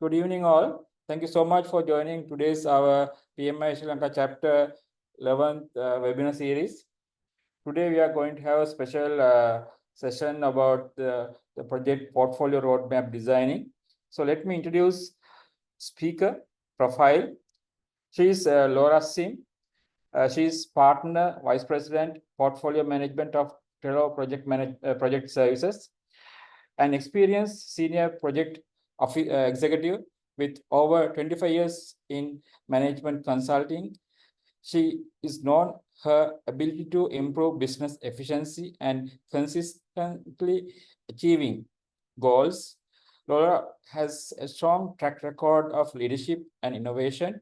Good evening, all. Thank you so much for joining today's our PMI Sri Lanka chapter 11th webinar series. Today, we are going to have a special session about the project portfolio roadmap designing. So let me introduce speaker profile. She is Laura Sim. She is partner, vice president, portfolio management of Trello project services, an experienced senior project executive with over 25 years in management consulting. She is known her ability to improve business efficiency and consistently achieving goals. Laura has a strong track record of leadership and innovation,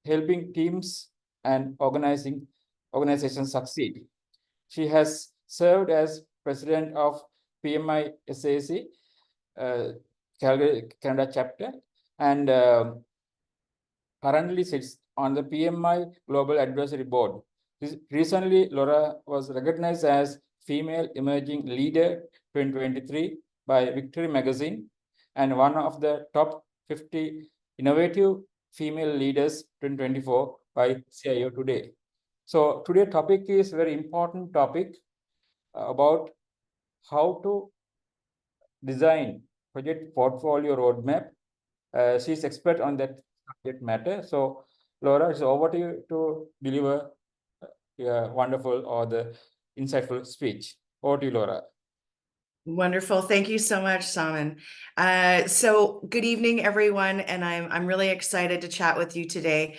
helping teams and organizations succeed. She has served as president of PMICSL, Calgary, Canada chapter, and currently sits on the PMI Global Advisory Board. Recently, Laura was recognized as Female Emerging Leader 2023 by Victory Magazine and one of the top 50 innovative female leaders 2024 by CIO Today. So today's topic is very important topic about how to design project portfolio roadmap. She's expert on that subject matter. So Laura, it's over to you to deliver a wonderful or the insightful speech. Over to you, Laura. Wonderful. Thank you so much, Saman. So good evening, everyone. And I'm really excited to chat with you today.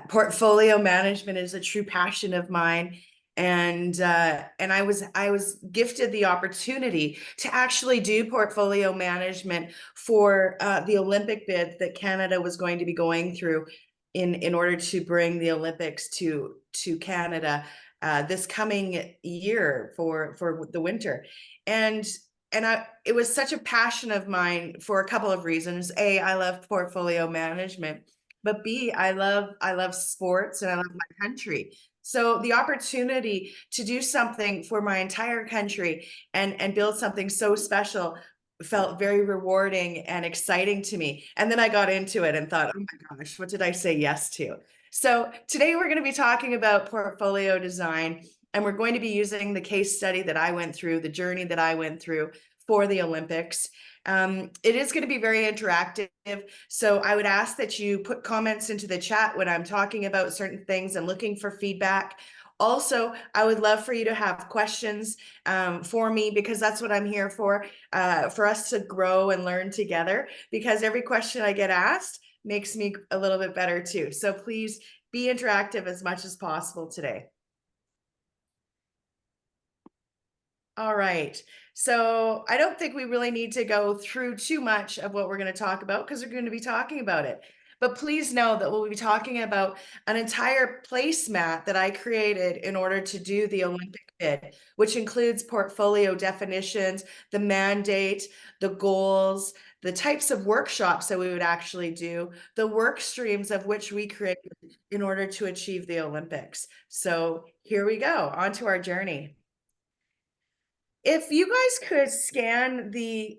Portfolio management is a true passion of mine. And I was gifted the opportunity to actually do portfolio management for the Olympic bid that Canada was going to be going through in order to bring the Olympics to Canada this coming year for the winter. And it was such a passion of mine for a couple of reasons. A, I love portfolio management, but B, I love sports and I love my country. So the opportunity to do something for my entire country and build something so special felt very rewarding and exciting to me. And then I got into it and thought, oh my gosh, what did I say yes to? So today we're going to be talking about portfolio design. And we're going to be using the case study that I went through, the journey that I went through for the Olympics. It is going to be very interactive. So I would ask that you put comments into the chat when I'm talking about certain things and looking for feedback. Also, I would love for you to have questions for me, because that's what I'm here for us to grow and learn together, because every question I get asked makes me a little bit better too. So please be interactive as much as possible today. All right, so I don't think we really need to go through too much of what we're going to talk about, because we're going to be talking about it. But please know that we'll be talking about an entire placemat that I created in order to do the Olympic bid, which includes portfolio definitions, the mandate, the goals, the types of workshops that we would actually do, the work streams of which we created in order to achieve the Olympics. So here we go, on to our journey. If you guys could scan the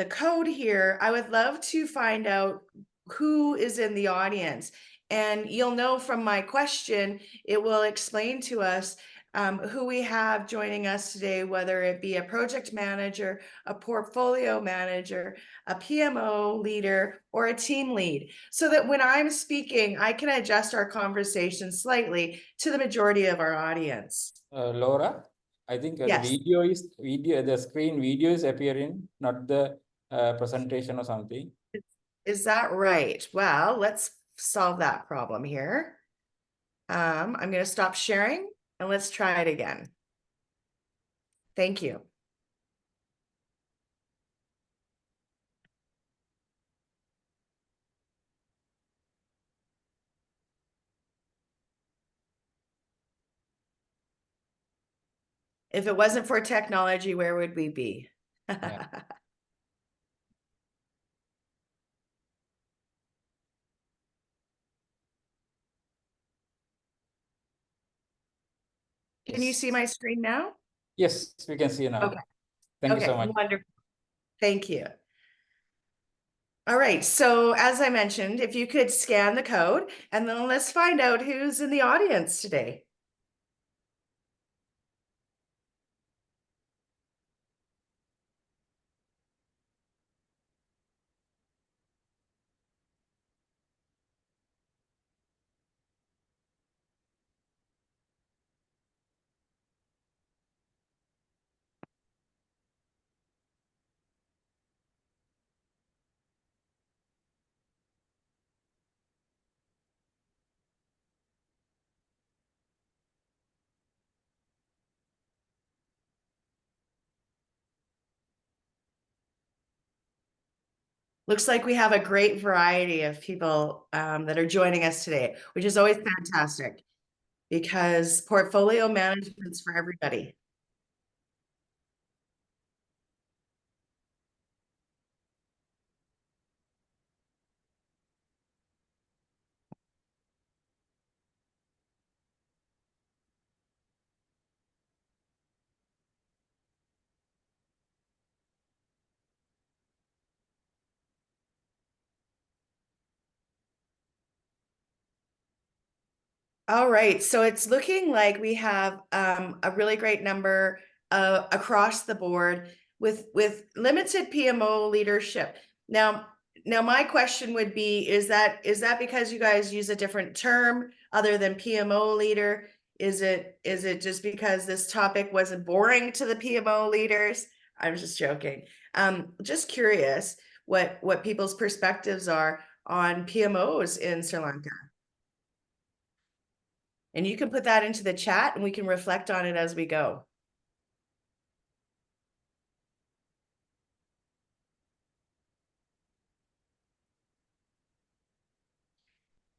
code here, I would love to find out who is in the audience. And you'll know from my question, it will explain to us who we have joining us today, whether it be a project manager, a portfolio manager, a PMO leader, or a team lead, so that when I'm speaking, I can adjust our conversation slightly to the majority of our audience. Laura, I think yes. the screen video is appearing, not the presentation or something. Is that right? Well, let's solve that problem here. I'm going to stop sharing and let's try it again. Thank you. If it wasn't for technology, where would we be? Yeah. Can you see my screen now? Yes, we can see now. Okay. Thank you so much. Wonderful. Thank you. All right, so as I mentioned, if you could scan the code, and then let's find out who's in the audience today. Looks like we have a great variety of people that are joining us today, which is always fantastic because portfolio management's for everybody. All right, so it's looking like we have a really great number across the board with limited PMO leadership. Now my question would be, is that because you guys use a different term other than PMO leader? Is it just because this topic wasn't boring to the PMO leaders? I'm just joking. Just curious what people's perspectives are on PMOs in Sri Lanka. And you can put that into the chat and we can reflect on it as we go.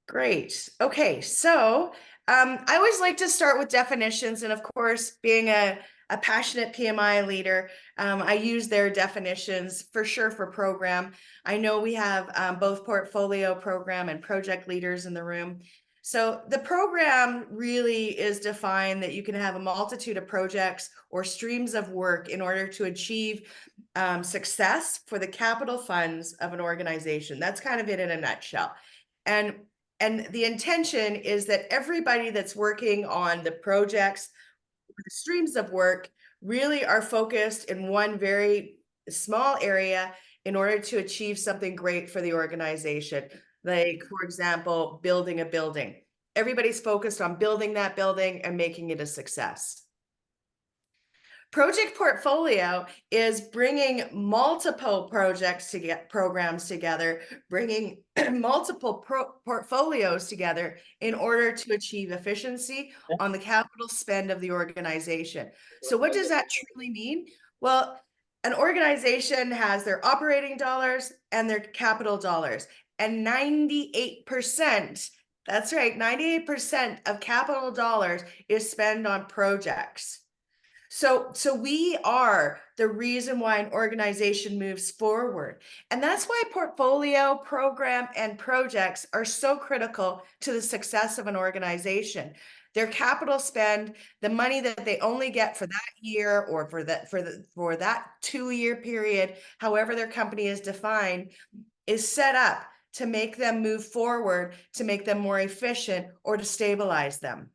Great. Okay, so I always like to start with definitions. And of course, being a passionate PMI leader, I use their definitions for sure for program. I know we have both portfolio program and project leaders in the room. So the program really is defined that you can have a multitude of projects or streams of work in order to achieve success for the capital funds of an organization. That's kind of it in a nutshell. And the intention is that everybody that's working on the projects, the streams of work, really are focused in one very small area in order to achieve something great for the organization. Like, for example, building a building. Everybody's focused on building that building and making it a success. Project portfolio is bringing multiple projects to get programs together, bringing multiple portfolios together in order to achieve efficiency on the capital spend of the organization. So what does that truly mean? Well, an organization has their operating dollars and their capital dollars, and 98%, that's right, 98% of capital dollars is spent on projects. So we are the reason why an organization moves forward. And that's why portfolio, program, and projects are so critical to the success of an organization. Their capital spend, the money that they only get for that year or for that 2-year period, however their company is defined, is set up to make them move forward, to make them more efficient, or to stabilize them.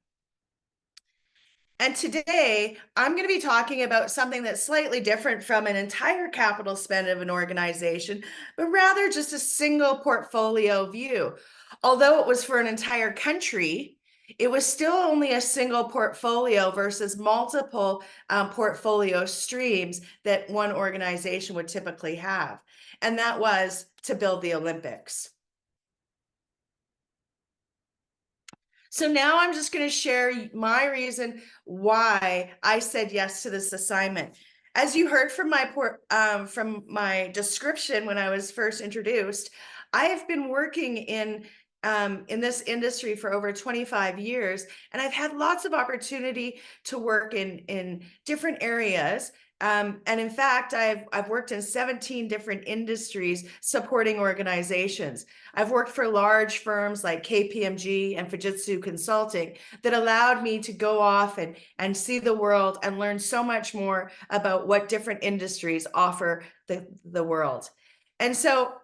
And today, I'm going to be talking about something that's slightly different from an entire capital spend of an organization, but rather just a single portfolio view. Although it was for an entire country, it was still only a single portfolio versus multiple portfolio streams that one organization would typically have. And that was to build the Olympics. So now I'm just going to share my reason why I said yes to this assignment. As you heard from my description when I was first introduced, I have been working in this industry for over 25 years, and I've had lots of opportunity to work in different areas. And in fact, I've worked in 17 different industries supporting organizations. I've worked for large firms like KPMG and Fujitsu Consulting that allowed me to go off and see the world and learn so much more about what different industries offer the world. And so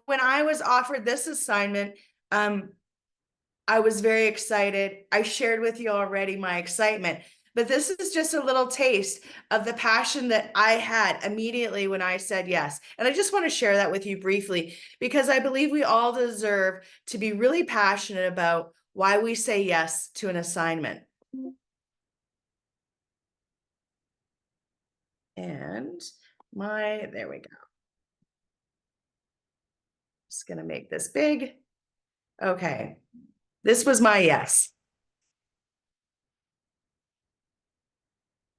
when I was offered this assignment, I was very excited. I shared with you already my excitement, but this is just a little taste of the passion that I had immediately when I said yes. And I just want to share that with you briefly, because I believe we all deserve to be really passionate about why we say yes to an assignment. And there we go. Just going to make this big. Okay. This was my yes.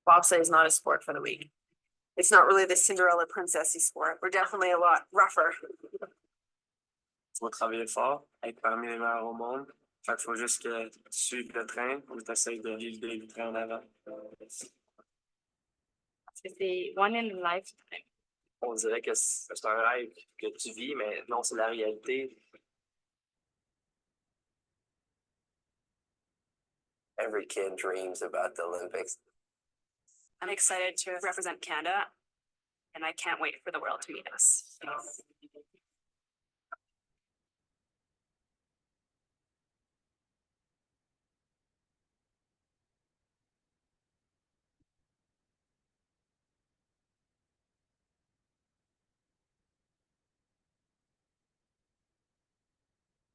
Bobsleigh is not a sport for the weak. It's not really the Cinderella princessy sport. We're definitely a lot rougher. Faut travailler fort, être parmi les meilleurs au monde. Fait qu'il faut juste que tu suives le train ou tu essaies de guider le train en avant. C'est one in a lifetime. On dirait que c'est un rêve que tu vis, mais non, c'est la réalité. Every kid dreams about the Olympics. I'm excited to represent Canada, and I can't wait for the world to meet us.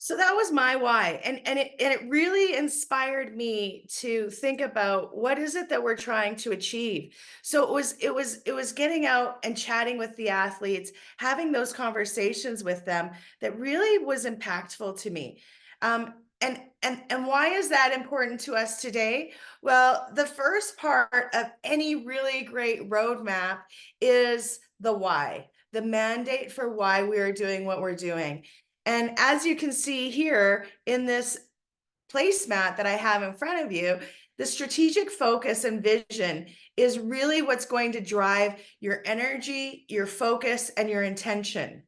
So that was my why. And it really inspired me to think about what is it that we're trying to achieve. So it was getting out and chatting with the athletes, having those conversations with them that really was impactful to me. And why is that important to us today? Well, the first part of any really great roadmap is the why, the mandate for why we are doing what we're doing. And as you can see here in this placemat that I have in front of you, the strategic focus and vision is really what's going to drive your energy, your focus, and your intention.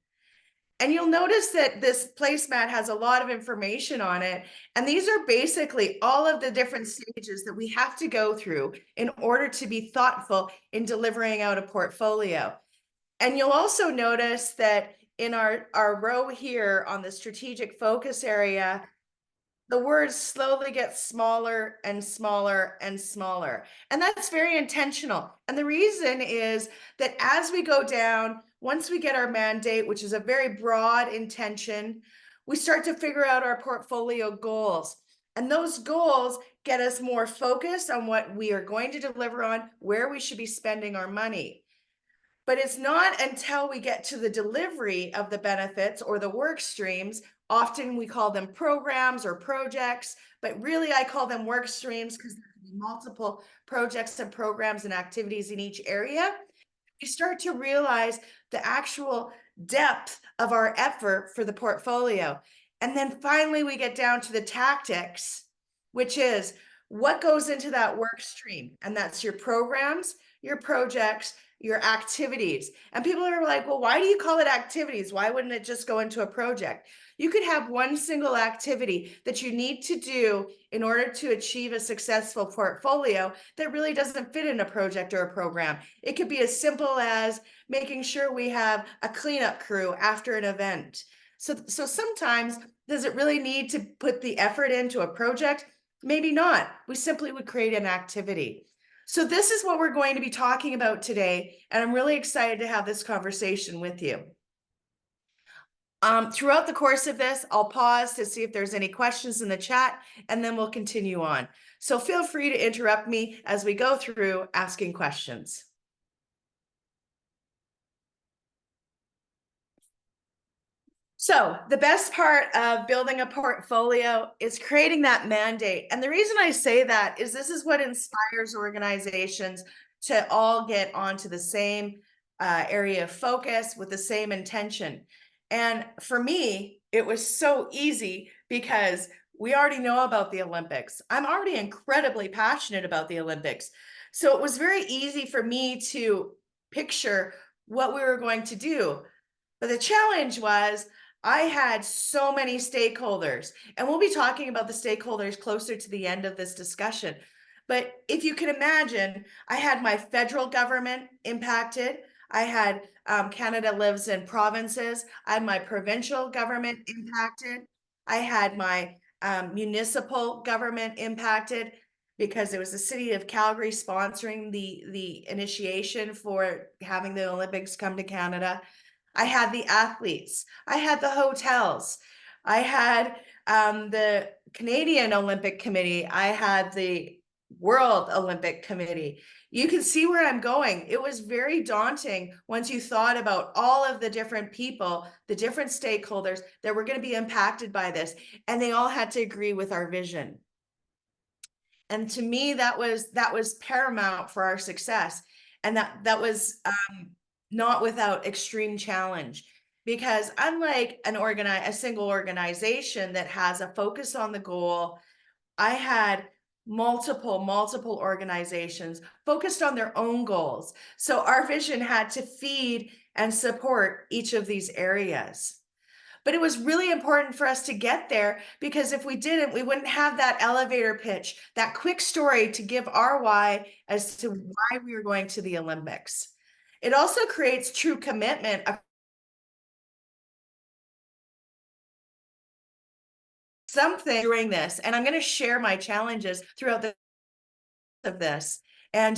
And you'll notice that this placemat has a lot of information on it. And these are basically all of the different stages that we have to go through in order to be thoughtful in delivering out a portfolio. And you'll also notice that in our row here on the strategic focus area, the words slowly get smaller and smaller and smaller. And that's very intentional. And the reason is that as we go down, once we get our mandate, which is a very broad intention, we start to figure out our portfolio goals. And those goals get us more focused on what we are going to deliver on, where we should be spending our money. But it's not until we get to the delivery of the benefits or the work streams, often we call them programs or projects, but really I call them work streams because there can be multiple projects and programs and activities in each area. We start to realize the actual depth of our effort for the portfolio. And then finally we get down to the tactics, which is what goes into that work stream. And that's your programs, your projects, your activities. And people are like, well, why do you call it activities? Why wouldn't it just go into a project? You could have one single activity that you need to do in order to achieve a successful portfolio that really doesn't fit in a project or a program. It could be as simple as making sure we have a cleanup crew after an event. So sometimes, does it really need to put the effort into a project? Maybe not. We simply would create an activity. So this is what we're going to be talking about today, and I'm really excited to have this conversation with you. Throughout the course of this, I'll pause to see if there's any questions in the chat, and then we'll continue on. So feel free to interrupt me as we go through asking questions. So the best part of building a portfolio is creating that mandate. And the reason I say that is this is what inspires organizations to all get onto the same area of focus with the same intention. And for me, it was so easy because we already know about the Olympics. I'm already incredibly passionate about the Olympics. So it was very easy for me to picture what we were going to do. But the challenge was I had so many stakeholders, and we'll be talking about the stakeholders closer to the end of this discussion. But if you can imagine, I had my federal government impacted. I had Canada lives in provinces. I had my provincial government impacted. I had my municipal government impacted because it was the city of Calgary sponsoring the initiation for having the Olympics come to Canada. I had the athletes. I had the hotels. I had the Canadian Olympic Committee. I had the World Olympic Committee. You can see where I'm going. It was very daunting once you thought about all of the different people, the different stakeholders that were going to be impacted by this, and they all had to agree with our vision. And to me, that was paramount for our success, and that was not without extreme challenge. Because unlike a single organization that has a focus on the goal, I had multiple organizations focused on their own goals. So our vision had to feed and support each of these areas. But it was really important for us to get there, because if we didn't, we wouldn't have that elevator pitch, that quick story to give our why as to why we were going to the Olympics. It also creates true commitment something during this, and I'm going to share my challenges throughout this. And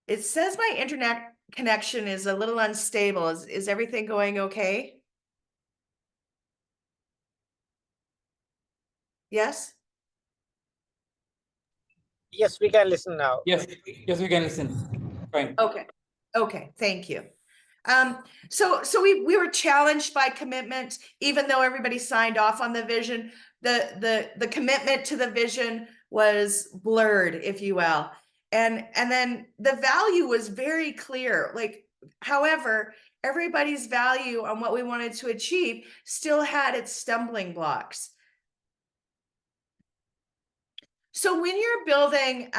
it says my internet connection is a little unstable. Is everything going okay? Yes? Yes, we can listen now. Yes, yes, we can listen. Fine. Okay, thank you. So we were challenged by commitment, even though everybody signed off on the vision. The commitment to the vision was blurred, if you will. And then the value was very clear. Like, however, everybody's value on what we wanted to achieve still had its stumbling blocks. So when you're building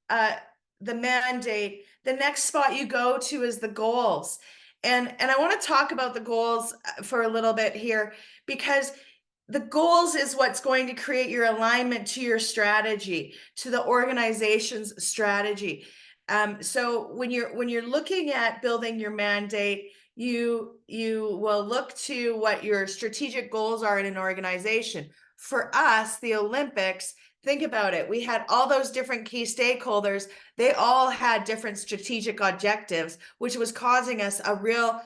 the mandate, the next spot you go to is the goals. And I want to talk about the goals for a little bit here, because the goals is what's going to create your alignment to your strategy, to the organization's strategy. So when you're looking at building your mandate, you will look to what your strategic goals are in an organization. For us, the Olympics, think about it. We had all those different key stakeholders. They all had different strategic objectives, which was causing us a real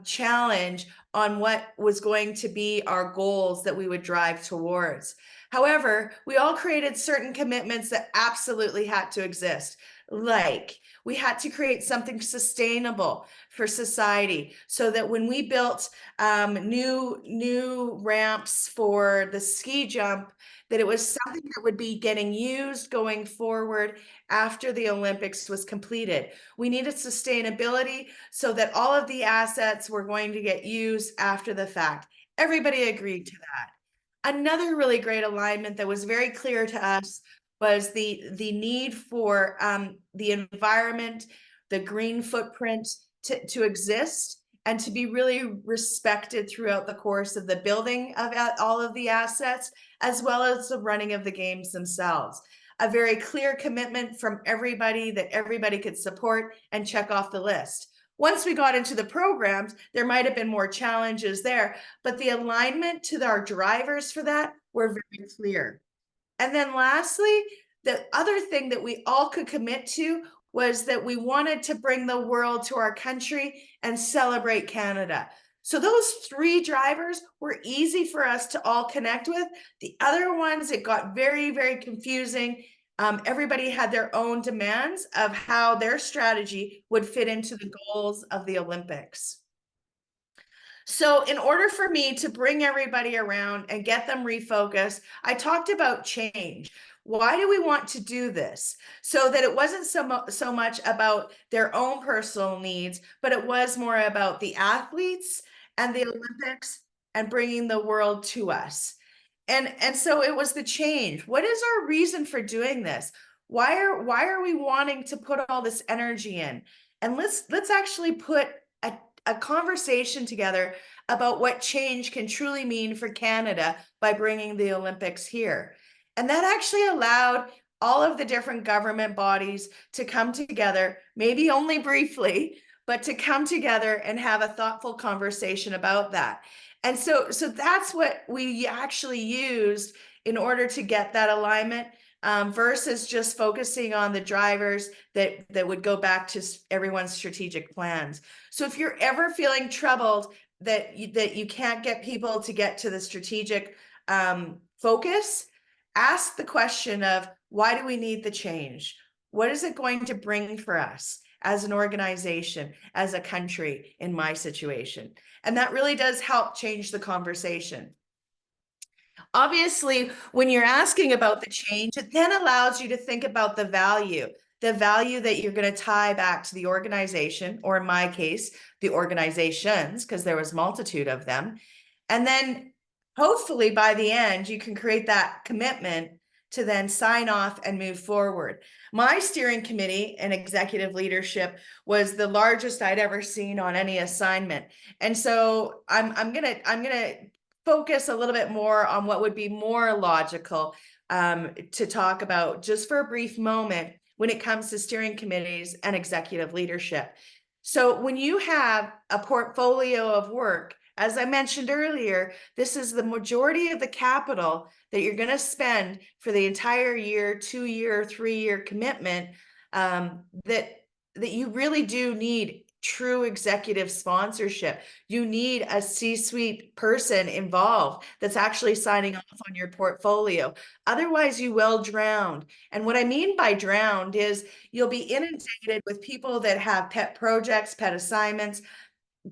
challenge on what was going to be our goals that we would drive towards. However, we all created certain commitments that absolutely had to exist. Like, we had to create something sustainable for society, so that when we built new ramps for the ski jump, that it was something that would be getting used going forward after the Olympics was completed. We needed sustainability so that all of the assets were going to get used after the fact. Everybody agreed to that. Another really great alignment that was very clear to us was the need for the environment, the green footprint to exist and to be really respected throughout the course of the building of all of the assets, as well as the running of the games themselves. A very clear commitment from everybody that everybody could support and check off the list. Once we got into the programs, there might have been more challenges there, but the alignment to our drivers for that were very clear. And then lastly, the other thing that we all could commit to was that we wanted to bring the world to our country and celebrate Canada. So those three drivers were easy for us to all connect with. The other ones, it got very, very confusing. Everybody had their own demands of how their strategy would fit into the goals of the Olympics. So in order for me to bring everybody around and get them refocused, I talked about change. Why do we want to do this? So that it wasn't so much about their own personal needs, but it was more about the athletes and the Olympics and bringing the world to us. And so it was the change. What is our reason for doing this? Why are we wanting to put all this energy in? And let's actually put a conversation together about what change can truly mean for Canada by bringing the Olympics here. And that actually allowed all of the different government bodies to come together, maybe only briefly, but to come together and have a thoughtful conversation about that. And so that's what we actually used in order to get that alignment, versus just focusing on the drivers that would go back to everyone's strategic plans. So if you're ever feeling troubled that you can't get people to get to the strategic focus, ask the question of, why do we need the change? What is it going to bring for us as an organization, as a country, in my situation? And that really does help change the conversation. Obviously, when you're asking about the change, it then allows you to think about the value that you're going to tie back to the organization, or in my case, the organizations, because there was multitude of them. And then hopefully by the end, you can create that commitment to then sign off and move forward. My steering committee and executive leadership was the largest I'd ever seen on any assignment. And so I'm gonna focus a little bit more on what would be more logical to talk about just for a brief moment when it comes to steering committees and executive leadership. So when you have a portfolio of work, as I mentioned earlier, this is the majority of the capital that you're going to spend for the entire year, 2-year, 3-year commitment, that you really do need true executive sponsorship. You need a C-suite person involved that's actually signing off on your portfolio. Otherwise, you will drown. And what I mean by drowned is you'll be inundated with people that have pet projects, pet assignments,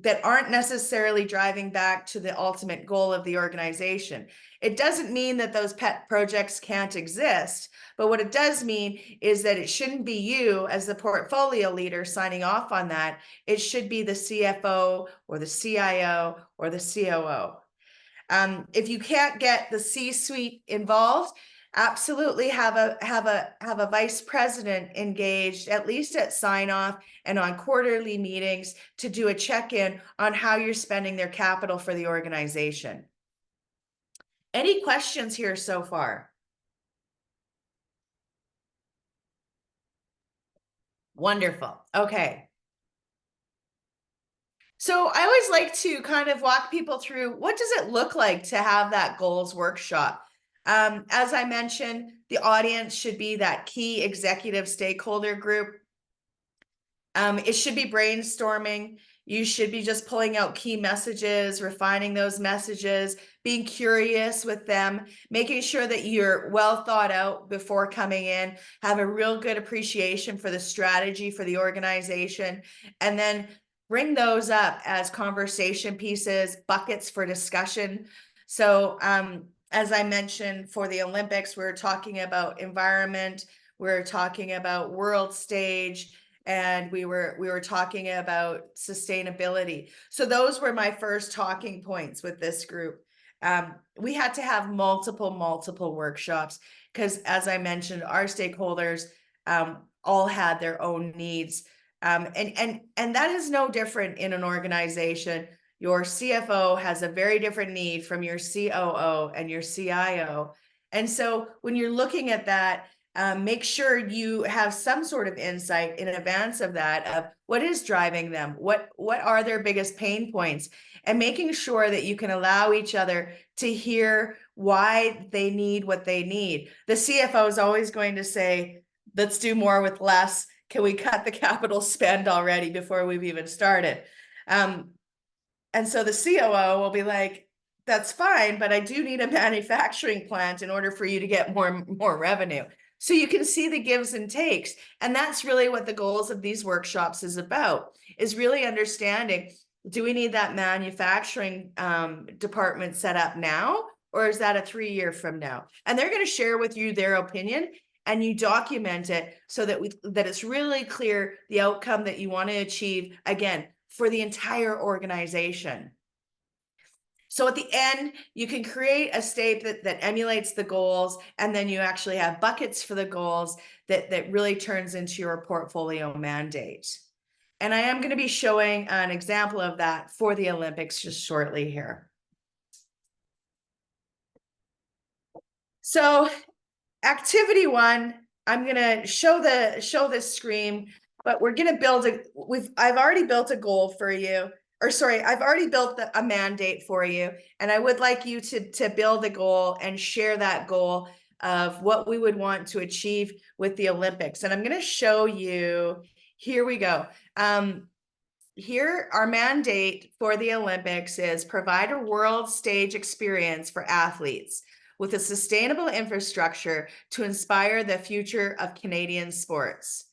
that aren't necessarily driving back to the ultimate goal of the organization. It doesn't mean that those pet projects can't exist, but what it does mean is that it shouldn't be you as the portfolio leader signing off on that. It should be the CFO or the CIO or the COO. If you can't get the C-suite involved, absolutely have a vice president engaged, at least at sign off and on quarterly meetings, to do a check-in on how you're spending their capital for the organization. Any questions here so far? Wonderful. Okay. So I always like to kind of walk people through, what does it look like to have that goals workshop? As I mentioned, the audience should be that key executive stakeholder group. It should be brainstorming. You should be just pulling out key messages, refining those messages, being curious with them, making sure that you're well thought out before coming in, have a real good appreciation for the strategy for the organization, and then bring those up as conversation pieces, buckets for discussion. So as I mentioned, for the Olympics, we're talking about environment, we're talking about world stage, and we were talking about sustainability. So those were my first talking points with this group. We had to have multiple workshops because, as I mentioned, our stakeholders all had their own needs. And that is no different in an organization. Your CFO has a very different need from your COO and your CIO. And so when you're looking at that, make sure you have some sort of insight in advance of that, of what is driving them, what are their biggest pain points, and making sure that you can allow each other to hear why they need what they need. The CFO is always going to say, let's do more with less. Can we cut the capital spend already before we've even started? And so the COO will be like, that's fine, but I do need a manufacturing plant in order for you to get more revenue. So you can see the gives and takes. And that's really what the goals of these workshops is about, is really understanding, do we need that manufacturing department set up now, or is that a 3-year from now? And they're going to share with you their opinion, and you document it so that it's really clear the outcome that you want to achieve, again, for the entire organization. So at the end, you can create a statement that emulates the goals, and then you actually have buckets for the goals that really turns into your portfolio mandate. And I am going to be showing an example of that for the Olympics just shortly here. So activity 1, I'm going to show this screen, but we're going to build I've already built a goal for you, or sorry, I've already built a mandate for you. And I would like you to build a goal and share that goal of what we would want to achieve with the Olympics. And I'm going to show you, here we go. Here, our mandate for the Olympics is provide a world stage experience for athletes with a sustainable infrastructure to inspire the future of Canadian sports.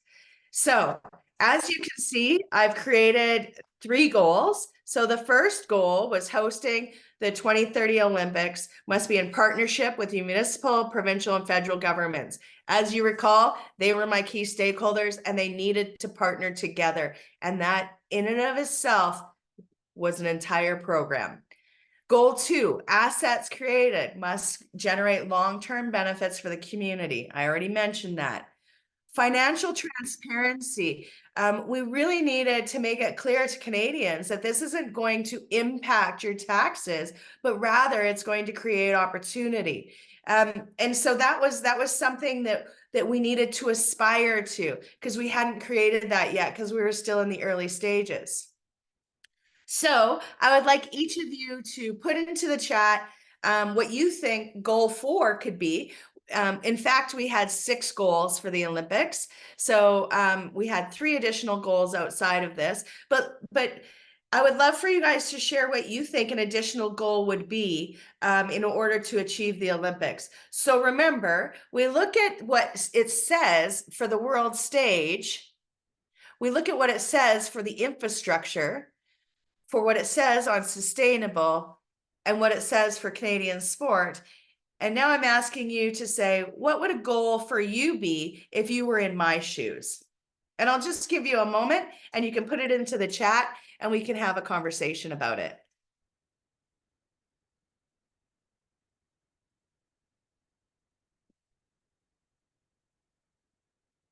So, as you can see, I've created 3 goals. So the first goal was hosting the 2030 Olympics must be in partnership with the municipal, provincial, and federal governments. As you recall, they were my key stakeholders and they needed to partner together. And that in and of itself was an entire program. Goal 2, assets created must generate long-term benefits for the community. I already mentioned that. Financial transparency. We really needed to make it clear to Canadians that this isn't going to impact your taxes, but rather it's going to create opportunity. And so that was something that we needed to aspire to, because we hadn't created that yet, because we were still in the early stages. So I would like each of you to put into the chat what you think goal 4 could be. In fact, we had 6 goals for the Olympics. So we had 3 additional goals outside of this, but I would love for you guys to share what you think an additional goal would be in order to achieve the Olympics. So remember, we look at what it says for the world stage. We look at what it says for the infrastructure, for what it says on sustainable, and what it says for Canadian sport. And now I'm asking you to say, what would a goal for you be if you were in my shoes? And I'll just give you a moment and you can put it into the chat and we can have a conversation about it.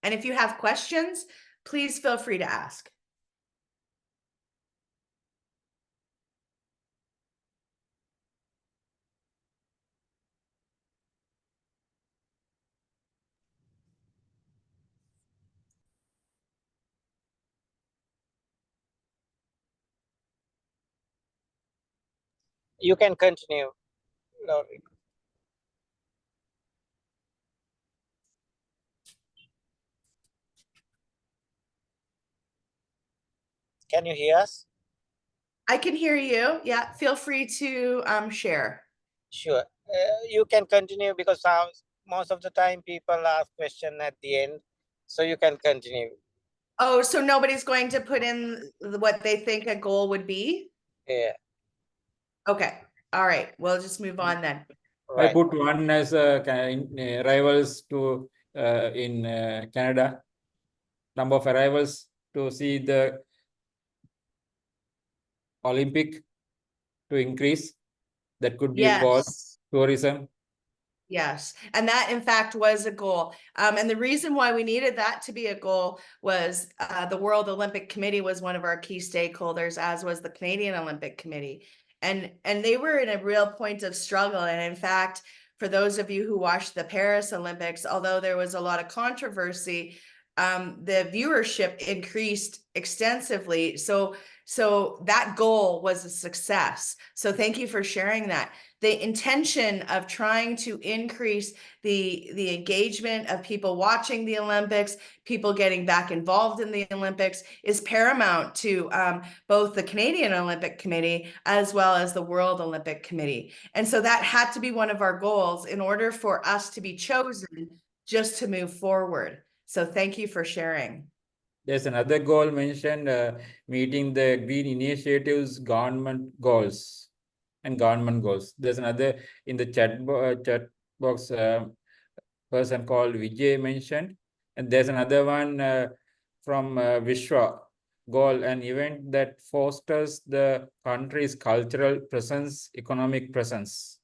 And if you have questions, please feel free to ask. You can continue, Laurel. Can you hear us? I can hear you. Yeah, feel free to share. Sure. You can continue because most of the time people ask question at the end, so you can continue. Oh, so nobody's going to put in what they think a goal would be? Yeah. Okay. All right. We'll just move on then. I Right. put one as rivals to in Canada. Number of arrivals to see the Olympic to increase. That could be a goal. Yes. Tourism. Yes. And that, in fact, was a goal. And the reason why we needed that to be a goal was the World Olympic Committee was one of our key stakeholders, as was the Canadian Olympic Committee. And they were in a real point of struggle. And in fact, for those of you who watched the Paris Olympics, although there was a lot of controversy, the viewership increased extensively. So that goal was a success. So thank you for sharing that. The intention of trying to increase the engagement of people watching the Olympics, people getting back involved in the Olympics is paramount to both the Canadian Olympic Committee as well as the World Olympic Committee. And so that had to be one of our goals in order for us to be chosen just to move forward. So thank you for sharing. There's another goal mentioned, meeting the Green Initiative's government goals and government goals. There's another in the chat box person called Vijay mentioned. And there's another one from Vishwa, goal, an event that fosters the country's cultural presence, economic presence.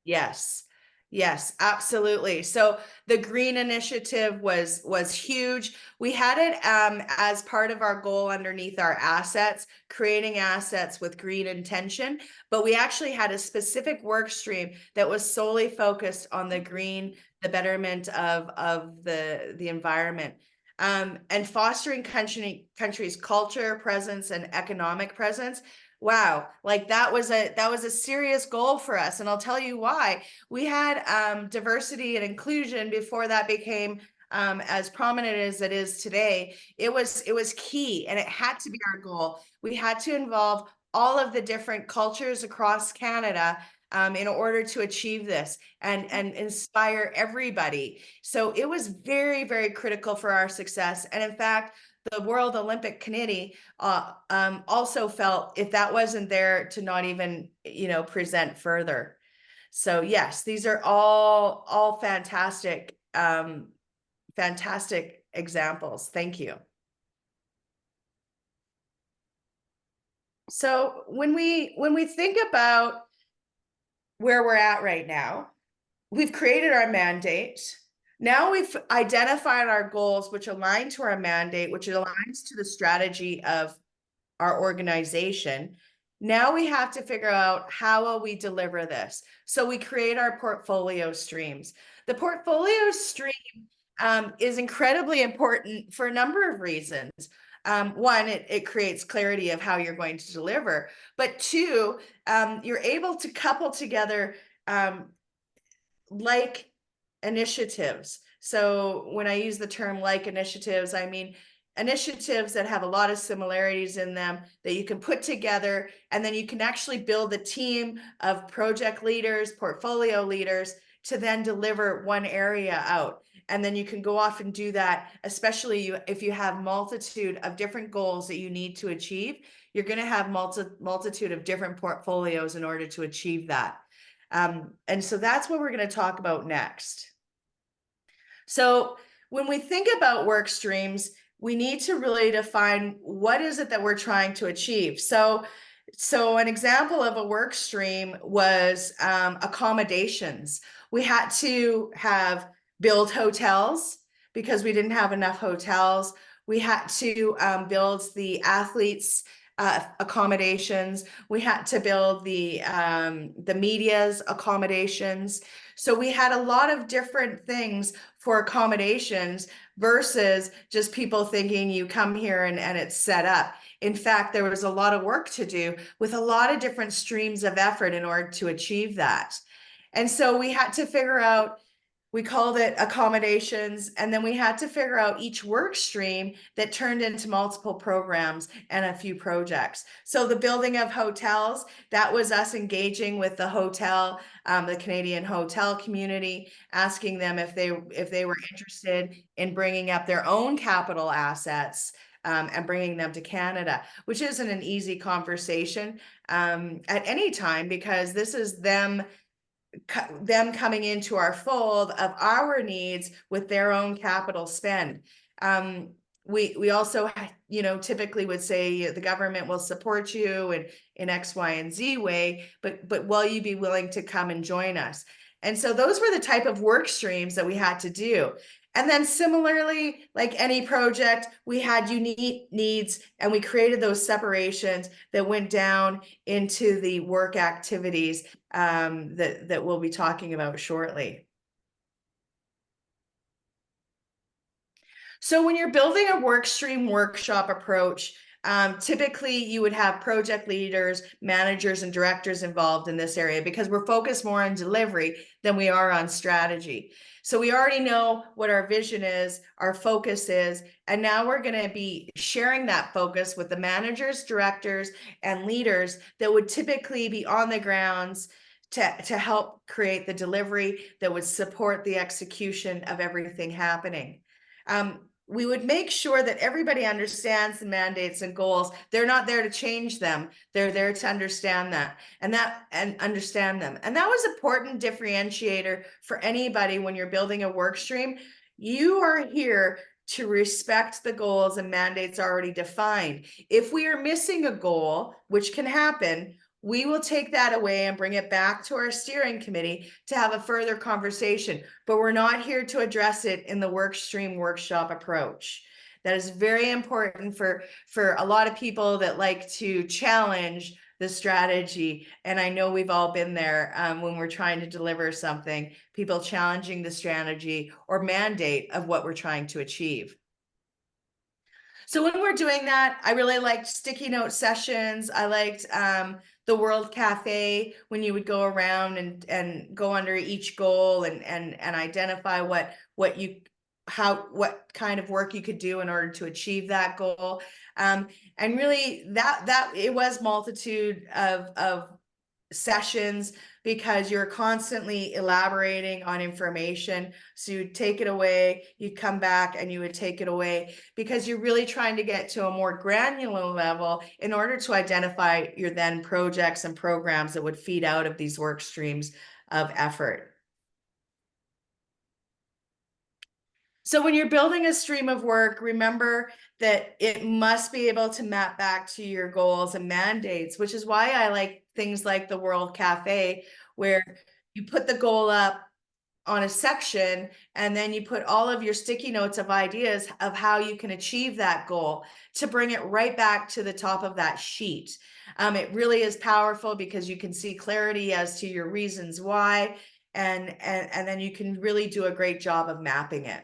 Yes. Yes, absolutely. So the Green Initiative was huge. We had it as part of our goal underneath our assets, creating assets with green intention, but we actually had a specific work stream that was solely focused on the green, the betterment of the environment. and fostering country's culture, presence, and economic presence. Wow, like that was a serious goal for us, and I'll tell you why. We had diversity and inclusion before that became as prominent as it is today. It was key, and it had to be our goal. We had to involve all of the different cultures across Canada in order to achieve this and inspire everybody. So it was very, very critical for our success. And in fact, the World Olympic Committee also felt if that wasn't there to not even, present further. So yes, these are all fantastic, fantastic examples. Thank you. So when we think about where we're at right now, we've created our mandate. Now we've identified our goals, which align to our mandate, which aligns to the strategy of our organization. Now we have to figure out how will we deliver this. So we create our portfolio streams. The portfolio stream is incredibly important for a number of reasons. One, it creates clarity of how you're going to deliver, but two, you're able to couple together like initiatives. So when I use the term like initiatives, I mean initiatives that have a lot of similarities in them that you can put together, and then you can actually build a team of project leaders, portfolio leaders to then deliver one area out. And then you can go off and do that, especially if you have multitude of different goals that you need to achieve. You're going to have multitude of different portfolios in order to achieve that. And so that's what we're going to talk about next. So when we think about work streams, we need to really define what is it that we're trying to achieve. So an example of a work stream was accommodations. We had to build hotels because we didn't have enough hotels. We had to build the athletes' accommodations. We had to build the media's accommodations. So we had a lot of different things for accommodations versus just people thinking you come here and it's set up. In fact, there was a lot of work to do with a lot of different streams of effort in order to achieve that. And so we had to figure out, we called it accommodations, and then we had to figure out each work stream that turned into multiple programs and a few projects. So the building of hotels, that was us engaging with the hotel, the Canadian hotel community, asking them if they were interested in bringing up their own capital assets and bringing them to Canada, which isn't an easy conversation at any time, because this is them coming into our fold of our needs with their own capital spend. We also, typically would say the government will support you in X, Y, and Z way, but will you be willing to come and join us? And so those were the type of work streams that we had to do. And then similarly, like any project, we had unique needs, and we created those separations that went down into the work activities that we'll be talking about shortly. So when you're building a work stream workshop approach, typically you would have project leaders, managers, and directors involved in this area, because we're focused more on delivery than we are on strategy. So we already know what our vision is, our focus is, and now we're going to be sharing that focus with the managers, directors, and leaders that would typically be on the grounds to help create the delivery that would support the execution of everything happening. We would make sure that everybody understands the mandates and goals. They're not there to change them. They're there to understand that and understand them. And that was an important differentiator for anybody when you're building a work stream. You are here to respect the goals and mandates already defined. If we are missing a goal, which can happen, we will take that away and bring it back to our steering committee to have a further conversation, but we're not here to address it in the work stream workshop approach. That is very important for a lot of people that like to challenge the strategy. And I know we've all been there when we're trying to deliver something, people challenging the strategy or mandate of what we're trying to achieve. So when we're doing that, I really liked sticky note sessions. I liked the World Cafe, when you would go around and go under each goal and identify what kind of work you could do in order to achieve that goal. And really that it was multitude of sessions, because you're constantly elaborating on information. So you'd take it away, you'd come back and you would take it away, because you're really trying to get to a more granular level in order to identify your then projects and programs that would feed out of these work streams of effort. So when you're building a stream of work, remember that it must be able to map back to your goals and mandates, which is why I like things like the World Cafe, where you put the goal up on a section and then you put all of your sticky notes of ideas of how you can achieve that goal to bring it right back to the top of that sheet. It really is powerful because you can see clarity as to your reasons why, and then you can really do a great job of mapping it.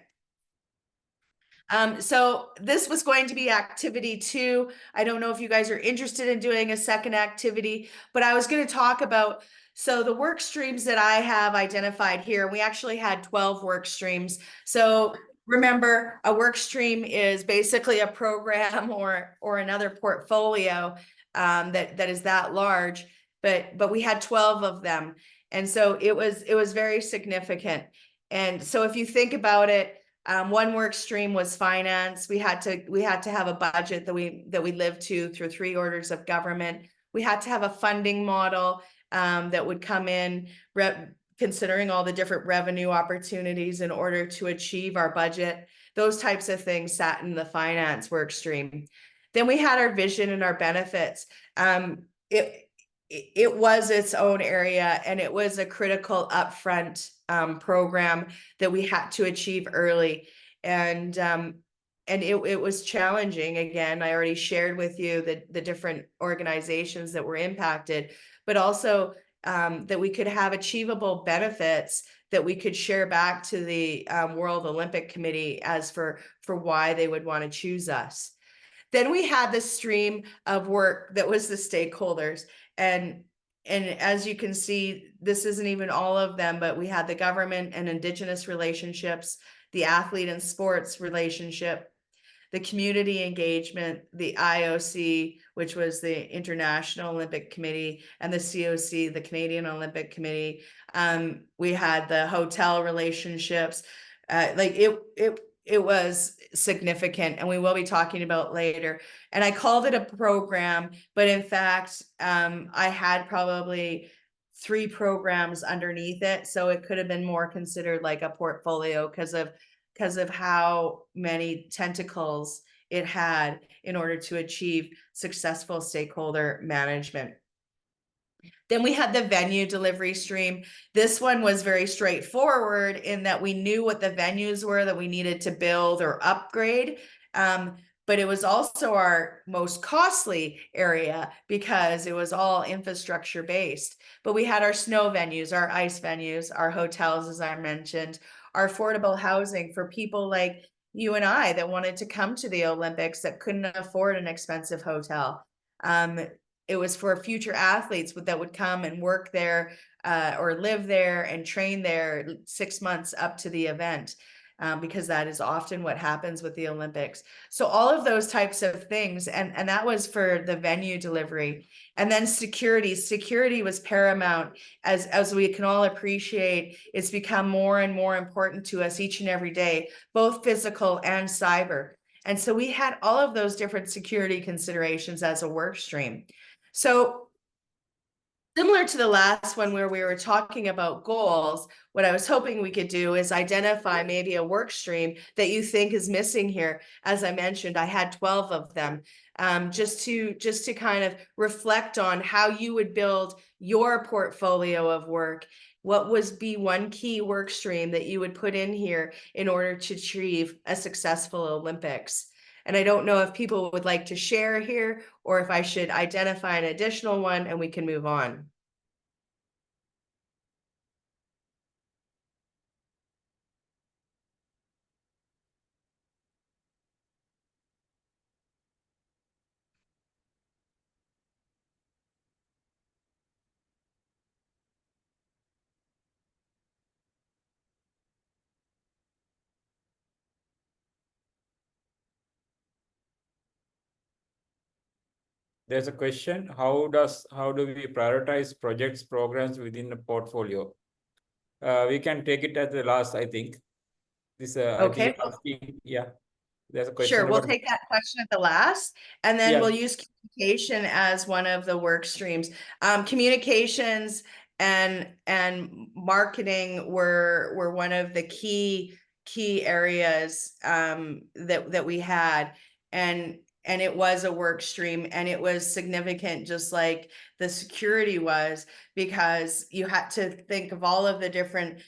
So this was going to be activity 2. I don't know if you guys are interested in doing a second activity, but I was going to talk about, so the work streams that I have identified here, we actually had 12 work streams. So remember, a work stream is basically a program or another portfolio that is that large, but we had 12 of them. And so it was very significant. And so if you think about it, one work stream was finance. We had to have a budget that we lived to through 3 orders of government. We had to have a funding model that would come in, considering all the different revenue opportunities in order to achieve our budget. Those types of things sat in the finance work stream. Then we had our vision and our benefits. It was its own area, and it was a critical upfront program that we had to achieve early. And it was challenging. Again, I already shared with you the different organizations that were impacted, but also that we could have achievable benefits that we could share back to the World Olympic Committee as for why they would want to choose us. Then we had this stream of work that was the stakeholders. And as you can see, this isn't even all of them, but we had the government and Indigenous relationships, the athlete and sports relationship, the community engagement, the IOC, which was the International Olympic Committee, and the COC, the Canadian Olympic Committee. We had the hotel relationships. It was significant, and we will be talking about later. And I called it a program, but in fact, I had probably 3 programs underneath it. So it could have been more considered like a portfolio because of how many tentacles it had in order to achieve successful stakeholder management. Then we had the venue delivery stream. This one was very straightforward in that we knew what the venues were that we needed to build or upgrade. But it was also our most costly area because it was all infrastructure based. But we had our snow venues, our ice venues, our hotels, as I mentioned, our affordable housing for people like you and I that wanted to come to the Olympics that couldn't afford an expensive hotel. It was for future athletes that would come and work there or live there and train there 6 months up to the event, because that is often what happens with the Olympics. So all of those types of things, and that was for the venue delivery. And then security was paramount, as we can all appreciate. It's become more and more important to us each and every day, both physical and cyber. And so we had all of those different security considerations as a work stream. So similar to the last one where we were talking about goals, what I was hoping we could do is identify maybe a work stream that you think is missing here. As I mentioned, I had 12 of them, just to kind of reflect on how you would build your portfolio of work. What would be one key work stream that you would put in here in order to achieve a successful Olympics? And I don't know if people would like to share here or if I should identify an additional one and we can move on. there's a question, how do we prioritize projects, programs within the portfolio? We can take it at the last, I think. This, I think, Okay. asking, yeah, there's a Sure, question we'll about, take that question at the last, and then yeah, we'll use communication as one of the work streams. Communications and marketing were one of the key areas that we had, and it was a work stream, and it was significant, just like the security was, because you had to think of all of the different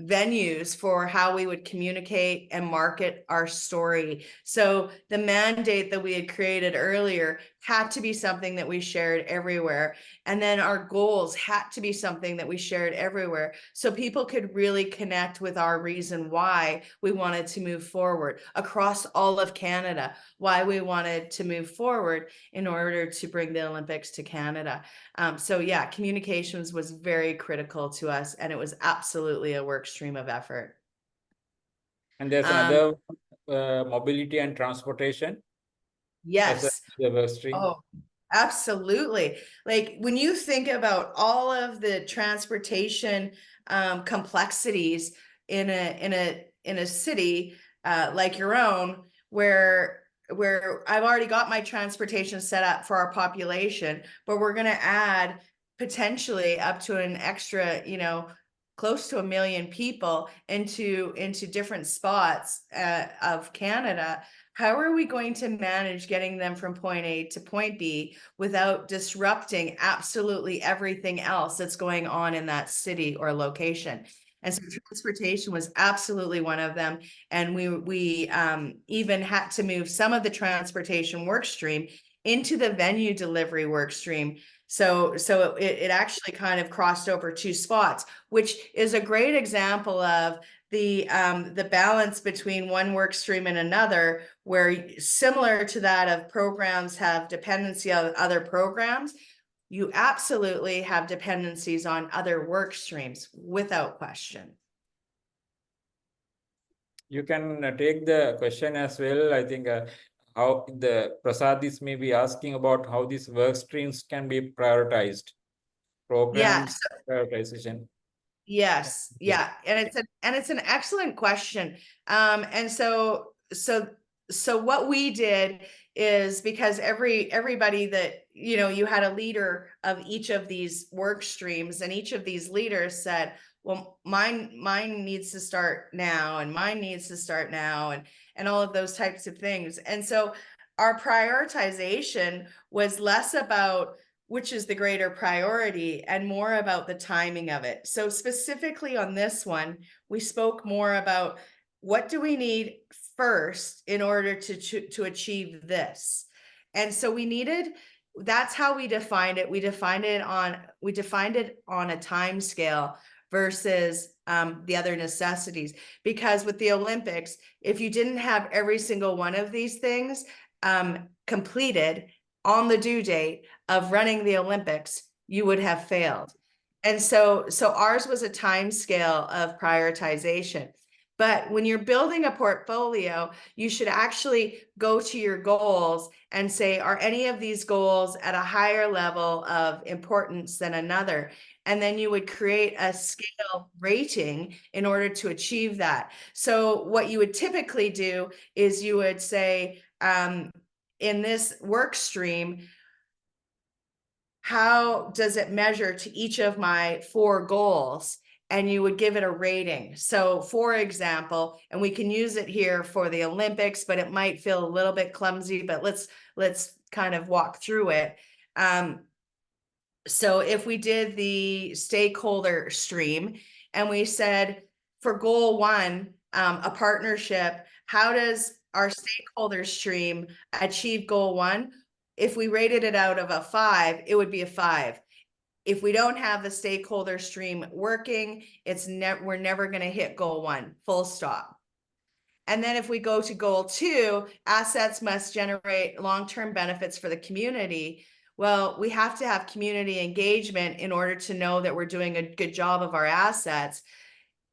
venues for how we would communicate and market our story. So the mandate that we had created earlier had to be something that we shared everywhere. And then our goals had to be something that we shared everywhere, so people could really connect with our reason why we wanted to move forward across all of Canada, why we wanted to move forward in order to bring the Olympics to Canada. So yeah, communications was very critical to us, and it was absolutely a work stream of effort. and there's another mobility and transportation. Yes. The work stream. Oh, absolutely. Like when you think about all of the transportation complexities in a city like your own, where I've already got my transportation set up for our population, but we're going to add potentially up to an extra, close to 1 million people into different spots of Canada. How are we going to manage getting them from point A to point B without disrupting absolutely everything else that's going on in that city or location? And so transportation was absolutely one of them. And we even had to move some of the transportation work stream into the venue delivery work stream. So it actually kind of crossed over 2 spots, which is a great example of the balance between one work stream and another, where similar to that of programs have dependency on other programs, you absolutely have dependencies on other work streams without question. You can take the question as well. I think how the Prasadis may be asking about how these work streams can be prioritized. Programs prioritization. Yes, yeah, and it's an excellent question. And so what we did is, because everybody that, you had a leader of each of these work streams, and each of these leaders said, well, mine needs to start now, and mine needs to start now, and all of those types of things. And so our prioritization was less about which is the greater priority and more about the timing of it. So specifically on this one, we spoke more about what do we need first in order to achieve this. And so that's how we defined it. We defined it on a time scale versus the other necessities. Because with the Olympics, if you didn't have every single one of these things completed on the due date of running the Olympics, you would have failed. And so ours was a time scale of prioritization. But when you're building a portfolio, you should actually go to your goals and say, are any of these goals at a higher level of importance than another? And then you would create a scale rating in order to achieve that. So what you would typically do is you would say, in this work stream, how does it measure to each of my 4 goals? And you would give it a rating. So for example, and we can use it here for the Olympics, but it might feel a little bit clumsy, but let's kind of walk through it. So if we did the stakeholder stream and we said for goal 1, a partnership, how does our stakeholder stream achieve goal 1? If we rated it out of a 5, it would be a 5. If we don't have the stakeholder stream working, we're never going to hit goal 1, full stop. And then if we go to goal 2, assets must generate long-term benefits for the community. Well, we have to have community engagement in order to know that we're doing a good job of our assets.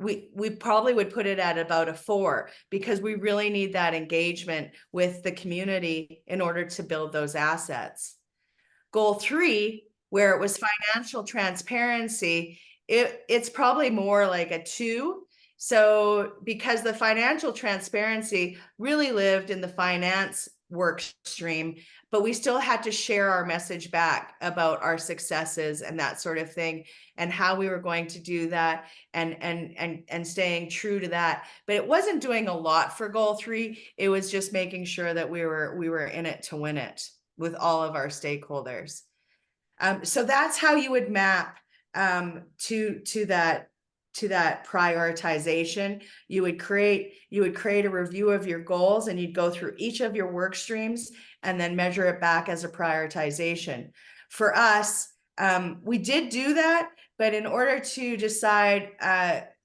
we probably would put it at about a 4, because we really need that engagement with the community in order to build those assets. Goal 3, where it was financial transparency, it's probably more like a 2. So because the financial transparency really lived in the finance work stream, but we still had to share our message back about our successes and that sort of thing, and how we were going to do that, and staying true to that. But it wasn't doing a lot for goal 3. It was just making sure that we were in it to win it with all of our stakeholders. So that's how you would map to that prioritization. You would create a review of your goals, and you'd go through each of your work streams and then measure it back as a prioritization. For us, we did do that, but in order to decide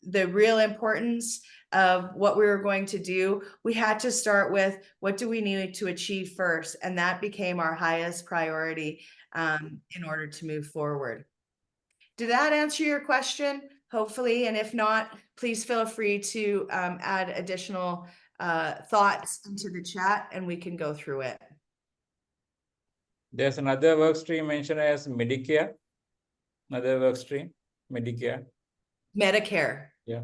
the real importance of what we were going to do, we had to start with, what do we need to achieve first? And that became our highest priority in order to move forward. Did that answer your question? Hopefully, and if not, please feel free to add additional thoughts into the chat, and we can go through it. There's another work stream mentioned as Medicare. Another work stream, Medicare. Medicare. Yeah.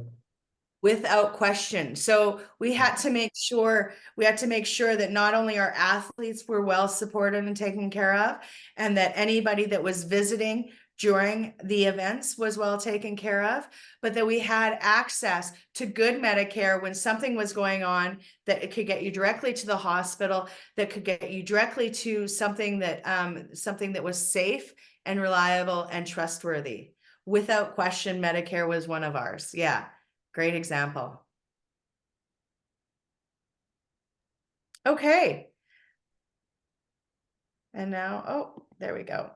Without question. So we had to make sure that not only our athletes were well supported and taken care of, and that anybody that was visiting during the events was well taken care of, but that we had access to good Medicare when something was going on, that it could get you directly to the hospital, that could get you directly to something that was safe and reliable and trustworthy. Without question, Medicare was one of ours. Yeah. Great example. Okay. And now, oh, there we go.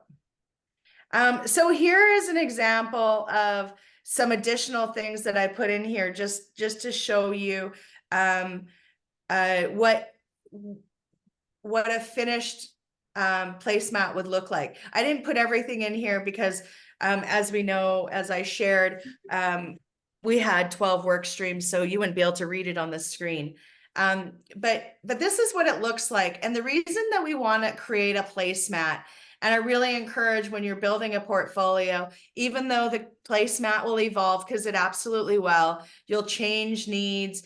So here is an example of some additional things that I put in here just to show you what a finished placemat would look like. I didn't put everything in here because as we know, as I shared, we had 12 work streams, so you wouldn't be able to read it on the screen. But this is what it looks like. And the reason that we want to create a placemat, and I really encourage when you're building a portfolio, even though the placemat will evolve, because it absolutely will, you'll change needs.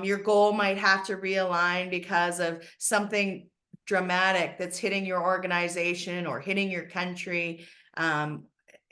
Your goal might have to realign because of something dramatic that's hitting your organization or hitting your country. And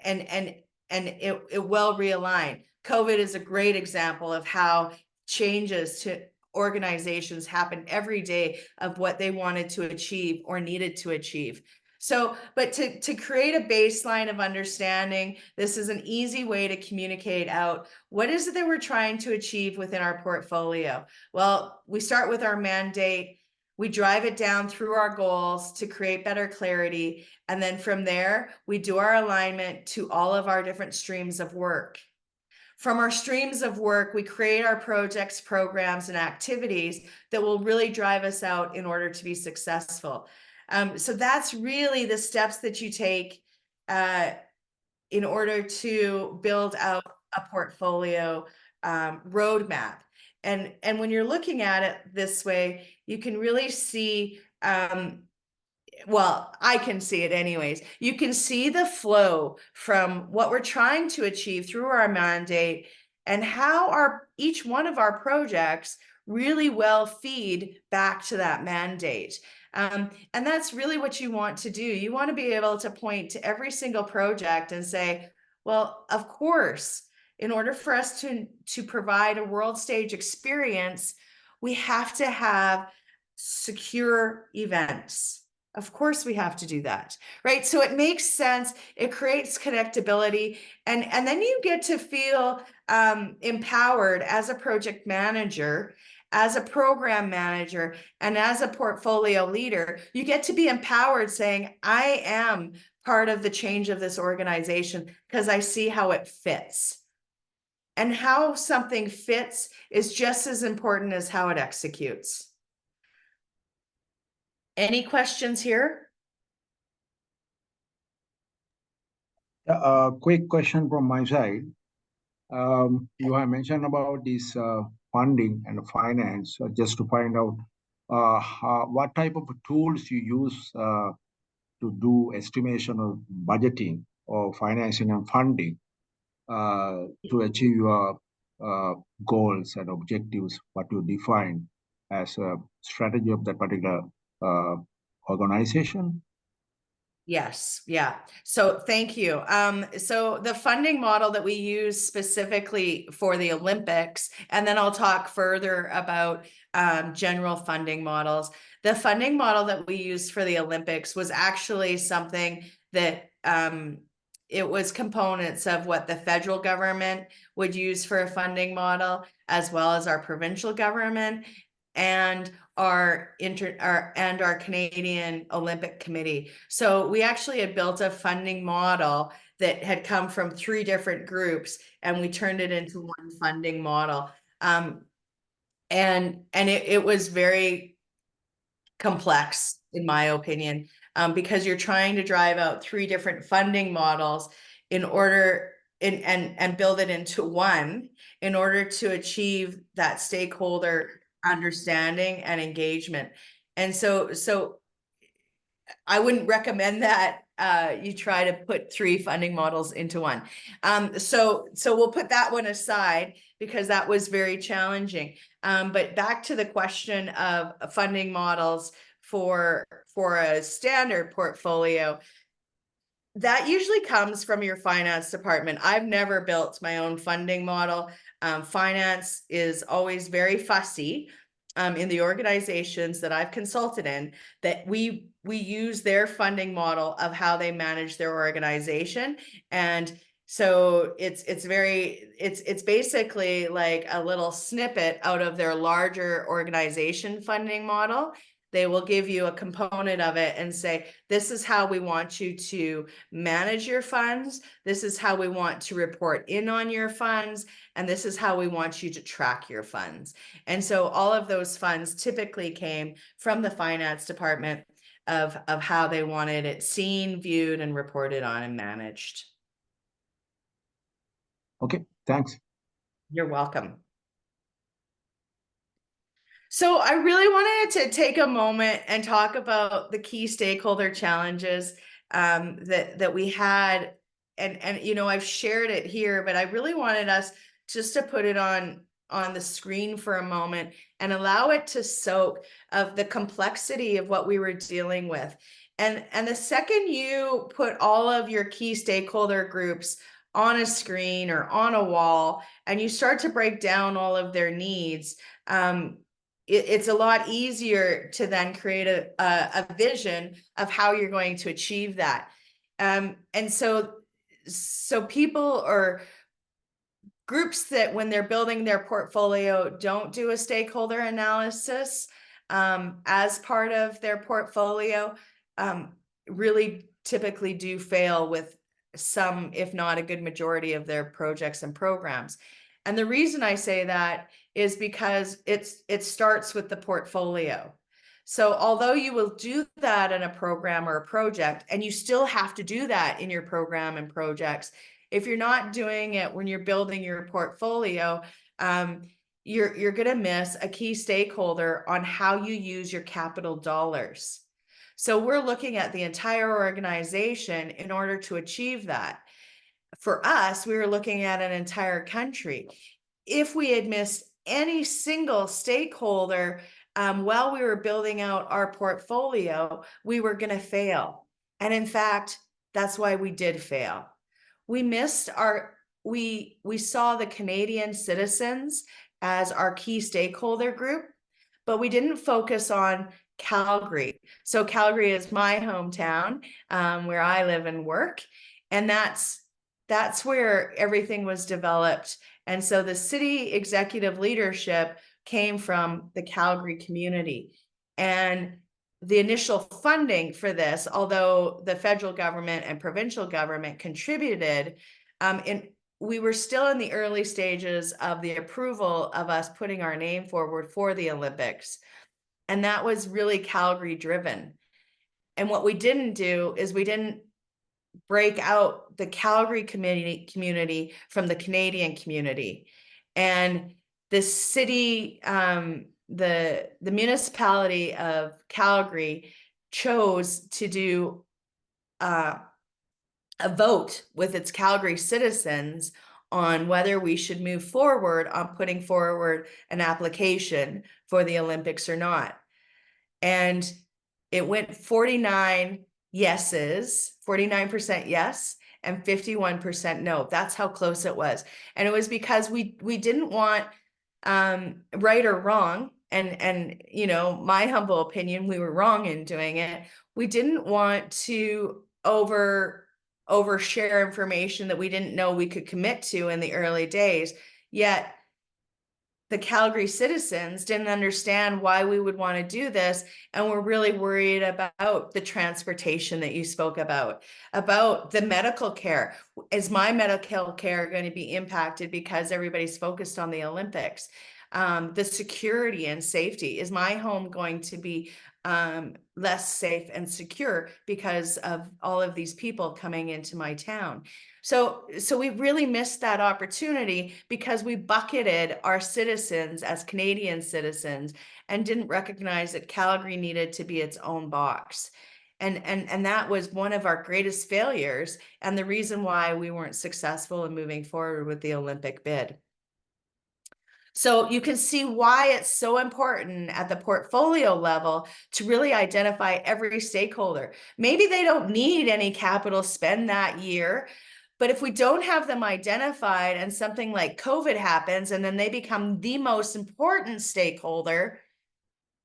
it will realign. COVID is a great example of how changes to organizations happen every day of what they wanted to achieve or needed to achieve. So, but to create a baseline of understanding, this is an easy way to communicate out what is it that we're trying to achieve within our portfolio. Well, we start with our mandate. We drive it down through our goals to create better clarity. And then from there, we do our alignment to all of our different streams of work. From our streams of work, we create our projects, programs, and activities that will really drive us out in order to be successful. So that's really the steps that you take in order to build out a portfolio roadmap. And when you're looking at it this way, you can really see, well, I can see it anyways. You can see the flow from what we're trying to achieve through our mandate and how each one of our projects really well feed back to that mandate. And that's really what you want to do. You want to be able to point to every single project and say, well, of course, in order for us to provide a world stage experience, we have to have secure events. Of course we have to do that, right? So it makes sense. It creates connectability. And then you get to feel empowered as a project manager, as a program manager, and as a portfolio leader. You get to be empowered saying, I am part of the change of this organization because I see how it fits. And how something fits is just as important as how it executes. Any questions here? A quick question from my side. You have mentioned about this funding and finance, just to find out what type of tools you use to do estimation of budgeting or financing and funding to achieve your goals and objectives, what you define as a strategy of that particular organization. Yes, yeah. So thank you. So the funding model that we use specifically for the Olympics, and then I'll talk further about general funding models. The funding model that we used for the Olympics was actually something that it was components of what the federal government would use for a funding model, as well as our provincial government and our Canadian Olympic Committee. So we actually had built a funding model that had come from 3 different groups, and we turned it into one funding model. And it was very complex, in my opinion, because you're trying to drive out 3 different funding models in order and build it into one in order to achieve that stakeholder understanding and engagement. And so I wouldn't recommend that you try to put 3 funding models into one. So we'll put that one aside because that was very challenging. But back to the question of funding models for a standard portfolio, that usually comes from your finance department. I've never built my own funding model. Finance is always very fussy in the organizations that I've consulted in, that we use their funding model of how they manage their organization. And so it's basically like a little snippet out of their larger organization funding model. They will give you a component of it and say, this is how we want you to manage your funds. This is how we want to report in on your funds. And this is how we want you to track your funds. And so all of those funds typically came from the finance department of how they wanted it seen, viewed, and reported on and managed. Okay, thanks. You're welcome. So I really wanted to take a moment and talk about the key stakeholder challenges that we had. And you know, I've shared it here, but I really wanted us just to put it on the screen for a moment and allow it to soak of the complexity of what we were dealing with. And the second you put all of your key stakeholder groups on a screen or on a wall, and you start to break down all of their needs, it's a lot easier to then create a vision of how you're going to achieve that. And so people or groups that when they're building their portfolio don't do a stakeholder analysis as part of their portfolio really typically do fail with some, if not a good majority of their projects and programs. And the reason I say that is because it starts with the portfolio. So although you will do that in a program or a project, and you still have to do that in your program and projects, if you're not doing it when you're building your portfolio, you're going to miss a key stakeholder on how you use your capital dollars. So we're looking at the entire organization in order to achieve that. For us, we were looking at an entire country. If we had missed any single stakeholder while we were building out our portfolio, we were going to fail. And in fact, that's why we did fail. We missed we saw the Canadian citizens as our key stakeholder group, but we didn't focus on Calgary. So Calgary is my hometown where I live and work. And that's where everything was developed. And so the city executive leadership came from the Calgary community. And the initial funding for this, although the federal government and provincial government contributed, we were still in the early stages of the approval of us putting our name forward for the Olympics. And that was really Calgary driven. And what we didn't do is we didn't break out the Calgary community from the Canadian community. And the city, the municipality of Calgary chose to do a vote with its Calgary citizens on whether we should move forward on putting forward an application for the Olympics or not. And it went 49 yeses, 49% yes, and 51% no. That's how close it was. And it was because we didn't want, right or wrong, and you know, my humble opinion, we were wrong in doing it. We didn't want to overshare information that we didn't know we could commit to in the early days. Yet the Calgary citizens didn't understand why we would want to do this, and we're really worried about the transportation that you spoke about the medical care. Is my medical care going to be impacted because everybody's focused on the Olympics? The security and safety. Is my home going to be less safe and secure because of all of these people coming into my town? So we really missed that opportunity because we bucketed our citizens as Canadian citizens and didn't recognize that Calgary needed to be its own box. And that was one of our greatest failures and the reason why we weren't successful in moving forward with the Olympic bid. So you can see why it's so important at the portfolio level to really identify every stakeholder. Maybe they don't need any capital spend that year, but if we don't have them identified and something like COVID happens and then they become the most important stakeholder,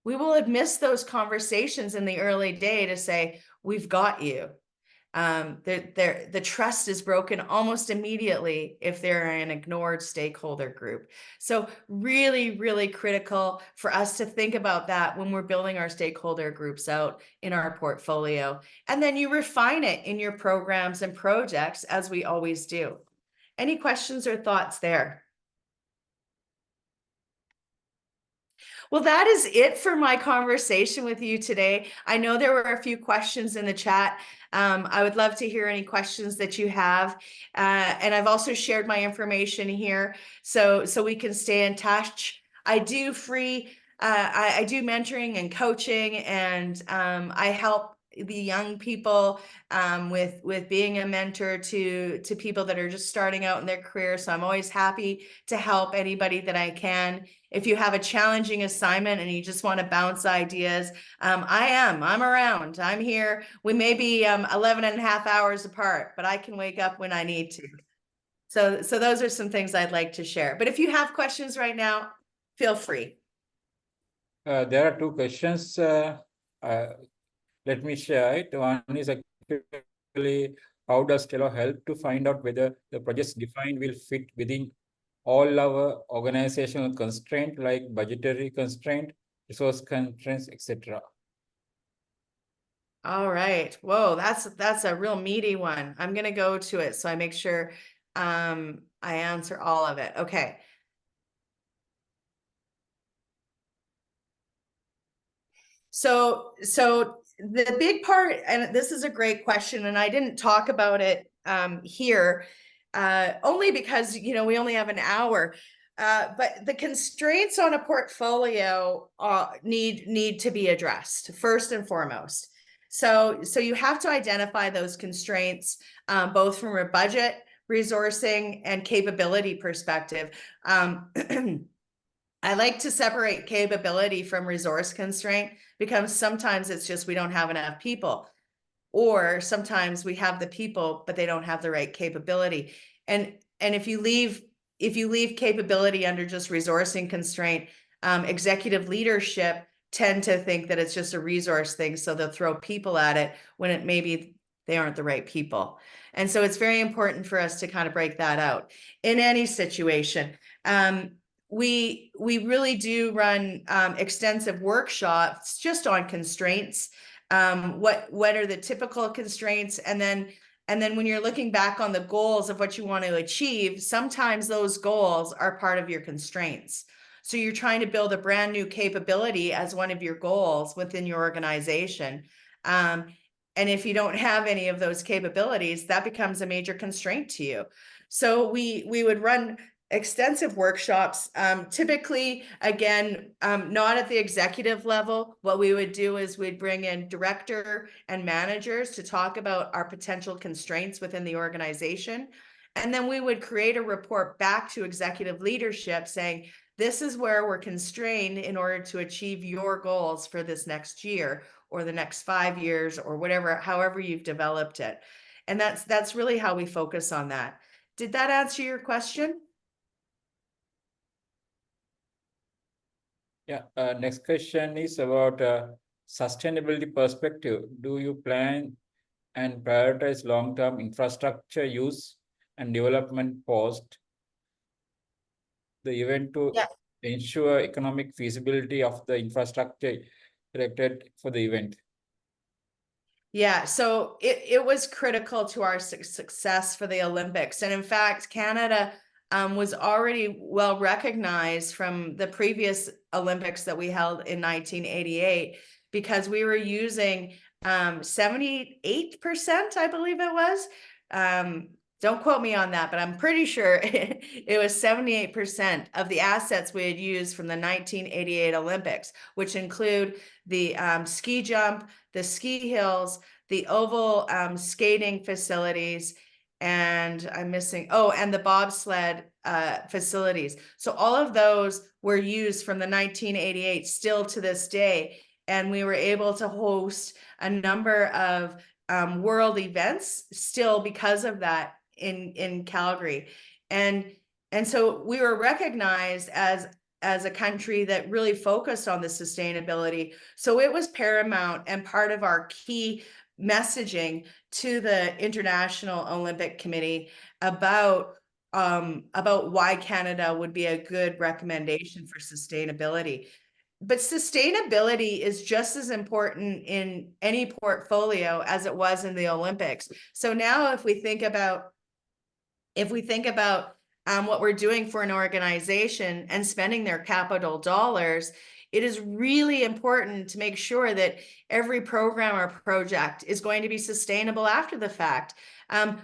we will have missed those conversations in the early day to say, we've got you. The trust is broken almost immediately if they're an ignored stakeholder group. So really, really critical for us to think about that when we're building our stakeholder groups out in our portfolio. And then you refine it in your programs and projects as we always do. Any questions or thoughts there? Well, that is it for my conversation with you today. I know there were a few questions in the chat. I would love to hear any questions that you have. And I've also shared my information here so we can stay in touch. I do I do mentoring and coaching, and I help the young people with being a mentor to people that are just starting out in their career. So I'm always happy to help anybody that I can. If you have a challenging assignment and you just want to bounce ideas, I'm around. I'm here. We may be 11 and a half hours apart, but I can wake up when I need to. So those are some things I'd like to share. But if you have questions right now, feel free. There are two questions. Let me share it. One is actually, how does Kelo help to find out whether the projects defined will fit within all our organizational constraints like budgetary constraint, resource constraints, etc. All right. Whoa, that's a real meaty one. I'm going to go to it so I make sure I answer all of it. Okay. So the big part, and this is a great question, and I didn't talk about it here only because, you know, we only have an hour. But the constraints on a portfolio need to be addressed first and foremost. So you have to identify those constraints both from a budget, resourcing, and capability perspective. I like to separate capability from resource constraint because sometimes it's just we don't have enough people, or sometimes we have the people but they don't have the right capability. And if you leave capability under just resourcing constraint, executive leadership tend to think that it's just a resource thing, so they'll throw people at it when it maybe they aren't the right people. And so it's very important for us to kind of break that out in any situation. We really do run extensive workshops just on constraints. What are the typical constraints, and then when you're looking back on the goals of what you want to achieve, sometimes those goals are part of your constraints. So you're trying to build a brand new capability as one of your goals within your organization. And if you don't have any of those capabilities, that becomes a major constraint to you. So we would run extensive workshops, typically, again, not at the executive level. What we would do is we'd bring in director and managers to talk about our potential constraints within the organization. And then we would create a report back to executive leadership saying, this is where we're constrained in order to achieve your goals for this next year or the next 5 years or whatever, however you've developed it. And that's really how we focus on that. Did that answer your question? Yeah, next question is about sustainability perspective. Do you plan and prioritize long-term infrastructure use and development post the event to ensure economic feasibility of the infrastructure erected for the event? Yeah, so it was critical to our success for the Olympics. And in fact, Canada was already well recognized from the previous Olympics that we held in 1988 because we were using 78%, I believe it was. Don't quote me on that, but I'm pretty sure it was 78% of the assets we had used from the 1988 Olympics, which include the ski jump, the ski hills, the oval skating facilities, and I'm missing, and the bobsled facilities. So all of those were used from the 1988 still to this day. And we were able to host a number of world events still because of that in Calgary. And so we were recognized as a country that really focused on the sustainability. So it was paramount and part of our key messaging to the International Olympic Committee about why Canada would be a good recommendation for sustainability. But sustainability is just as important in any portfolio as it was in the Olympics. So now if we think about what we're doing for an organization and spending their capital dollars, it is really important to make sure that every program or project is going to be sustainable after the fact.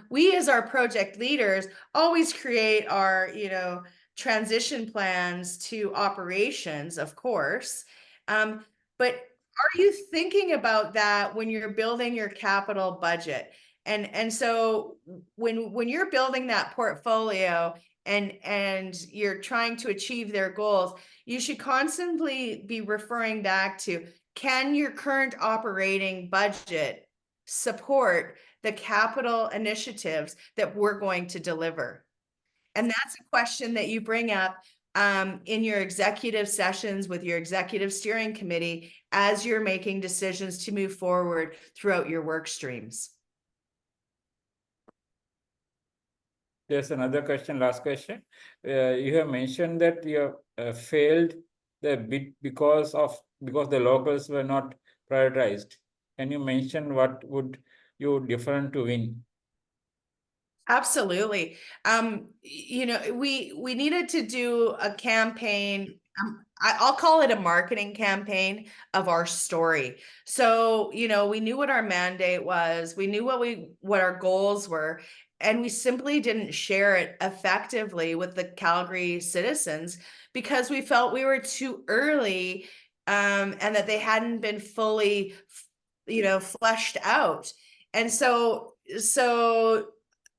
We as our project leaders always create our, transition plans to operations, of course. But are you thinking about that when you're building your capital budget? And so when you're building that portfolio and you're trying to achieve their goals, you should constantly be referring back to, can your current operating budget support the capital initiatives that we're going to deliver? And that's a question that you bring up in your executive sessions with your executive steering committee as you're making decisions to move forward throughout your work streams. There's another question, last question. You have mentioned that you have failed the bid because the locals were not prioritized. Can you mention what would you different to win? Absolutely. We needed to do a campaign. I'll call it a marketing campaign of our story. So, we knew what our mandate was. We knew what our goals were, and we simply didn't share it effectively with the Calgary citizens because we felt we were too early, and that they hadn't been fully, fleshed out. And so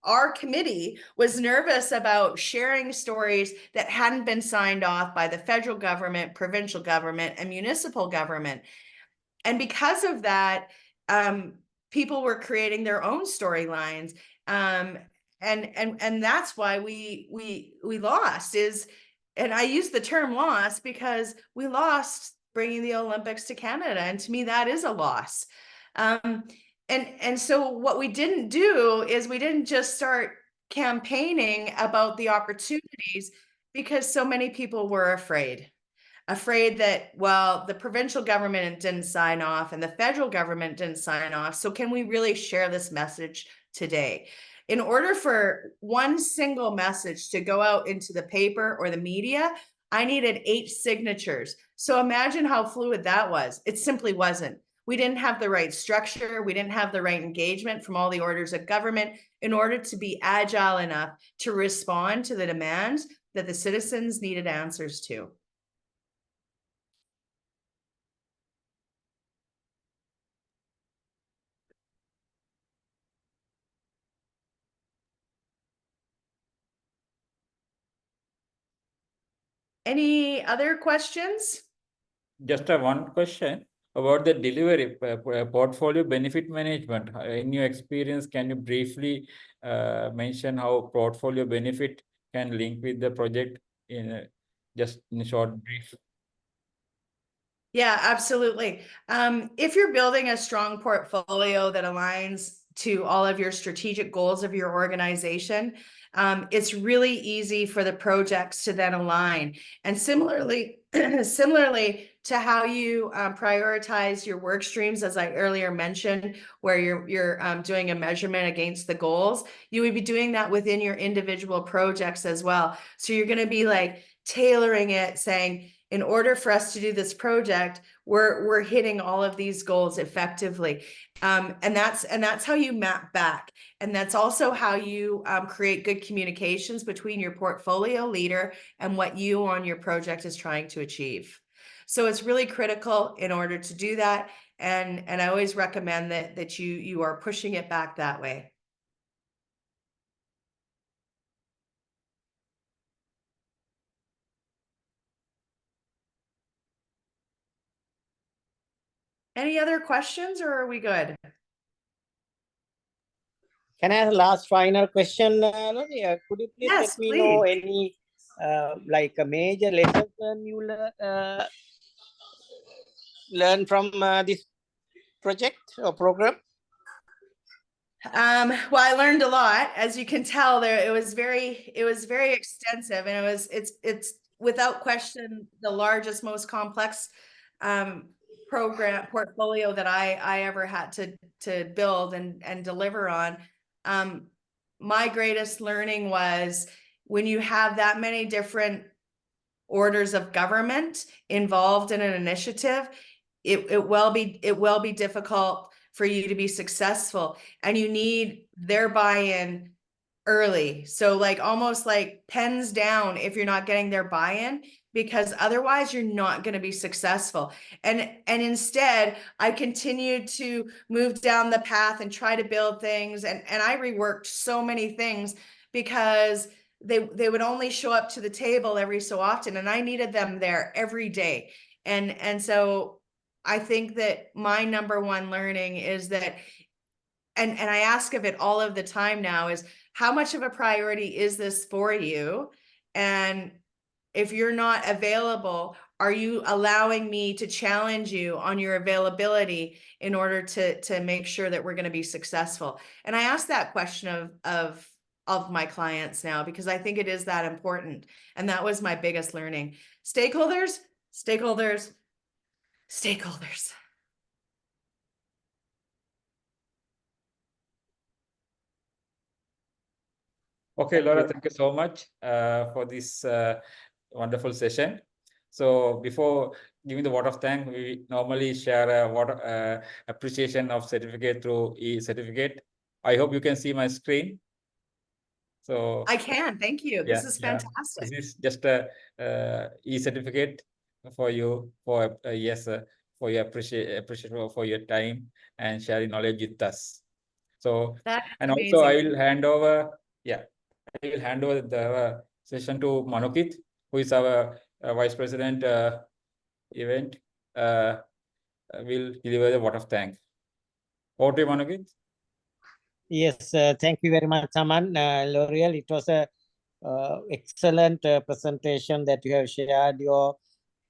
our committee was nervous about sharing stories that hadn't been signed off by the federal government, provincial government, and municipal government. And because of that, people were creating their own storylines. And that's why we lost and I use the term loss because we lost bringing the Olympics to Canada. And to me, that is a loss. And so what we didn't do is we didn't just start campaigning about the opportunities because so many people were afraid that, well, the provincial government didn't sign off and the federal government didn't sign off. So can we really share this message today? In order for one single message to go out into the paper or the media, I needed 8 signatures. So imagine how fluid that was. It simply wasn't. We didn't have the right structure. We didn't have the right engagement from all the orders of government in order to be agile enough to respond to the demands that the citizens needed answers to. Any other questions? Just one question about the delivery portfolio benefit management. In your experience, can you briefly mention how portfolio benefit can link with the project just in a short brief? Yeah, absolutely. If you're building a strong portfolio that aligns to all of your strategic goals of your organization, it's really easy for the projects to then align. And similarly, similarly to how you prioritize your work streams, as I earlier mentioned, where you're doing a measurement against the goals, you would be doing that within your individual projects as well. So you're going to be like tailoring it, saying, in order for us to do this project, we're hitting all of these goals effectively. And that's how you map back. And that's also how you create good communications between your portfolio leader and what you on your project is trying to achieve. So it's really critical in order to do that. And I always recommend that you are pushing it back that way. Any other questions, or are we good? Can I have a last final question? Laurel? Could you please Yes, let me know please. any like a major lesson you learn from this project or program? Well, I learned a lot, as you can tell. It was very extensive, and it's without question the largest, most complex program portfolio that I ever had to build and deliver on. My greatest learning was when you have that many different orders of government involved in an initiative, it will be difficult for you to be successful, and you need their buy-in early. So like almost like pens down if you're not getting their buy-in, because otherwise you're not going to be successful. And instead I continued to move down the path and try to build things, and I reworked so many things because they would only show up to the table every so often, and I needed them there every day. And so I think that my number one learning is that, and I ask of it all of the time now, is how much of a priority is this for you? And if you're not available, are you allowing me to challenge you on your availability in order to make sure that we're going to be successful? And I ask that question of my clients now, because I think it is that important. And that was my biggest learning. Stakeholders, stakeholders, stakeholders. Okay, Laura, thank you so much for this wonderful session. So before giving the vote of thanks, we normally share a vote appreciation of certificate through e-certificate. I hope you can see my screen. So I can, thank you. This is fantastic. This is just a e-certificate for you for yes, for your appreciation for your time and sharing knowledge with us. So That's and amazing. also I will hand over the session to Manokit, who is our Vice President event. Will deliver the vote of thanks. Over to you, Manokit. Yes, thank you very much, Saman. Laurel, it was a excellent presentation that you have shared your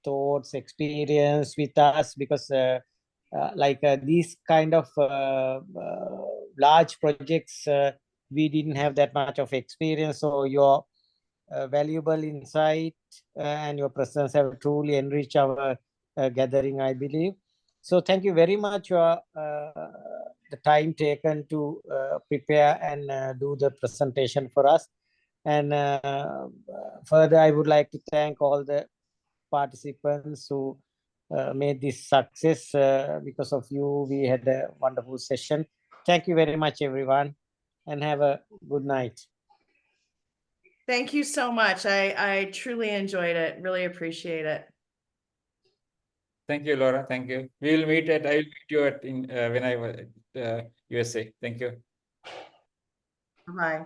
thoughts, experience with us, because these kind of large projects, we didn't have that much of experience. So your valuable insight and your presence have truly enriched our gathering, I believe. So thank you very much for the time taken to prepare and do the presentation for us. And further, I would like to thank all the participants who made this success. Because of you, we had a wonderful session. Thank you very much, everyone, and have a good night. Thank you so much. I truly enjoyed it. Really appreciate it. Thank you, Laura. Thank you. I will meet you at when I was USA. Thank you. Bye.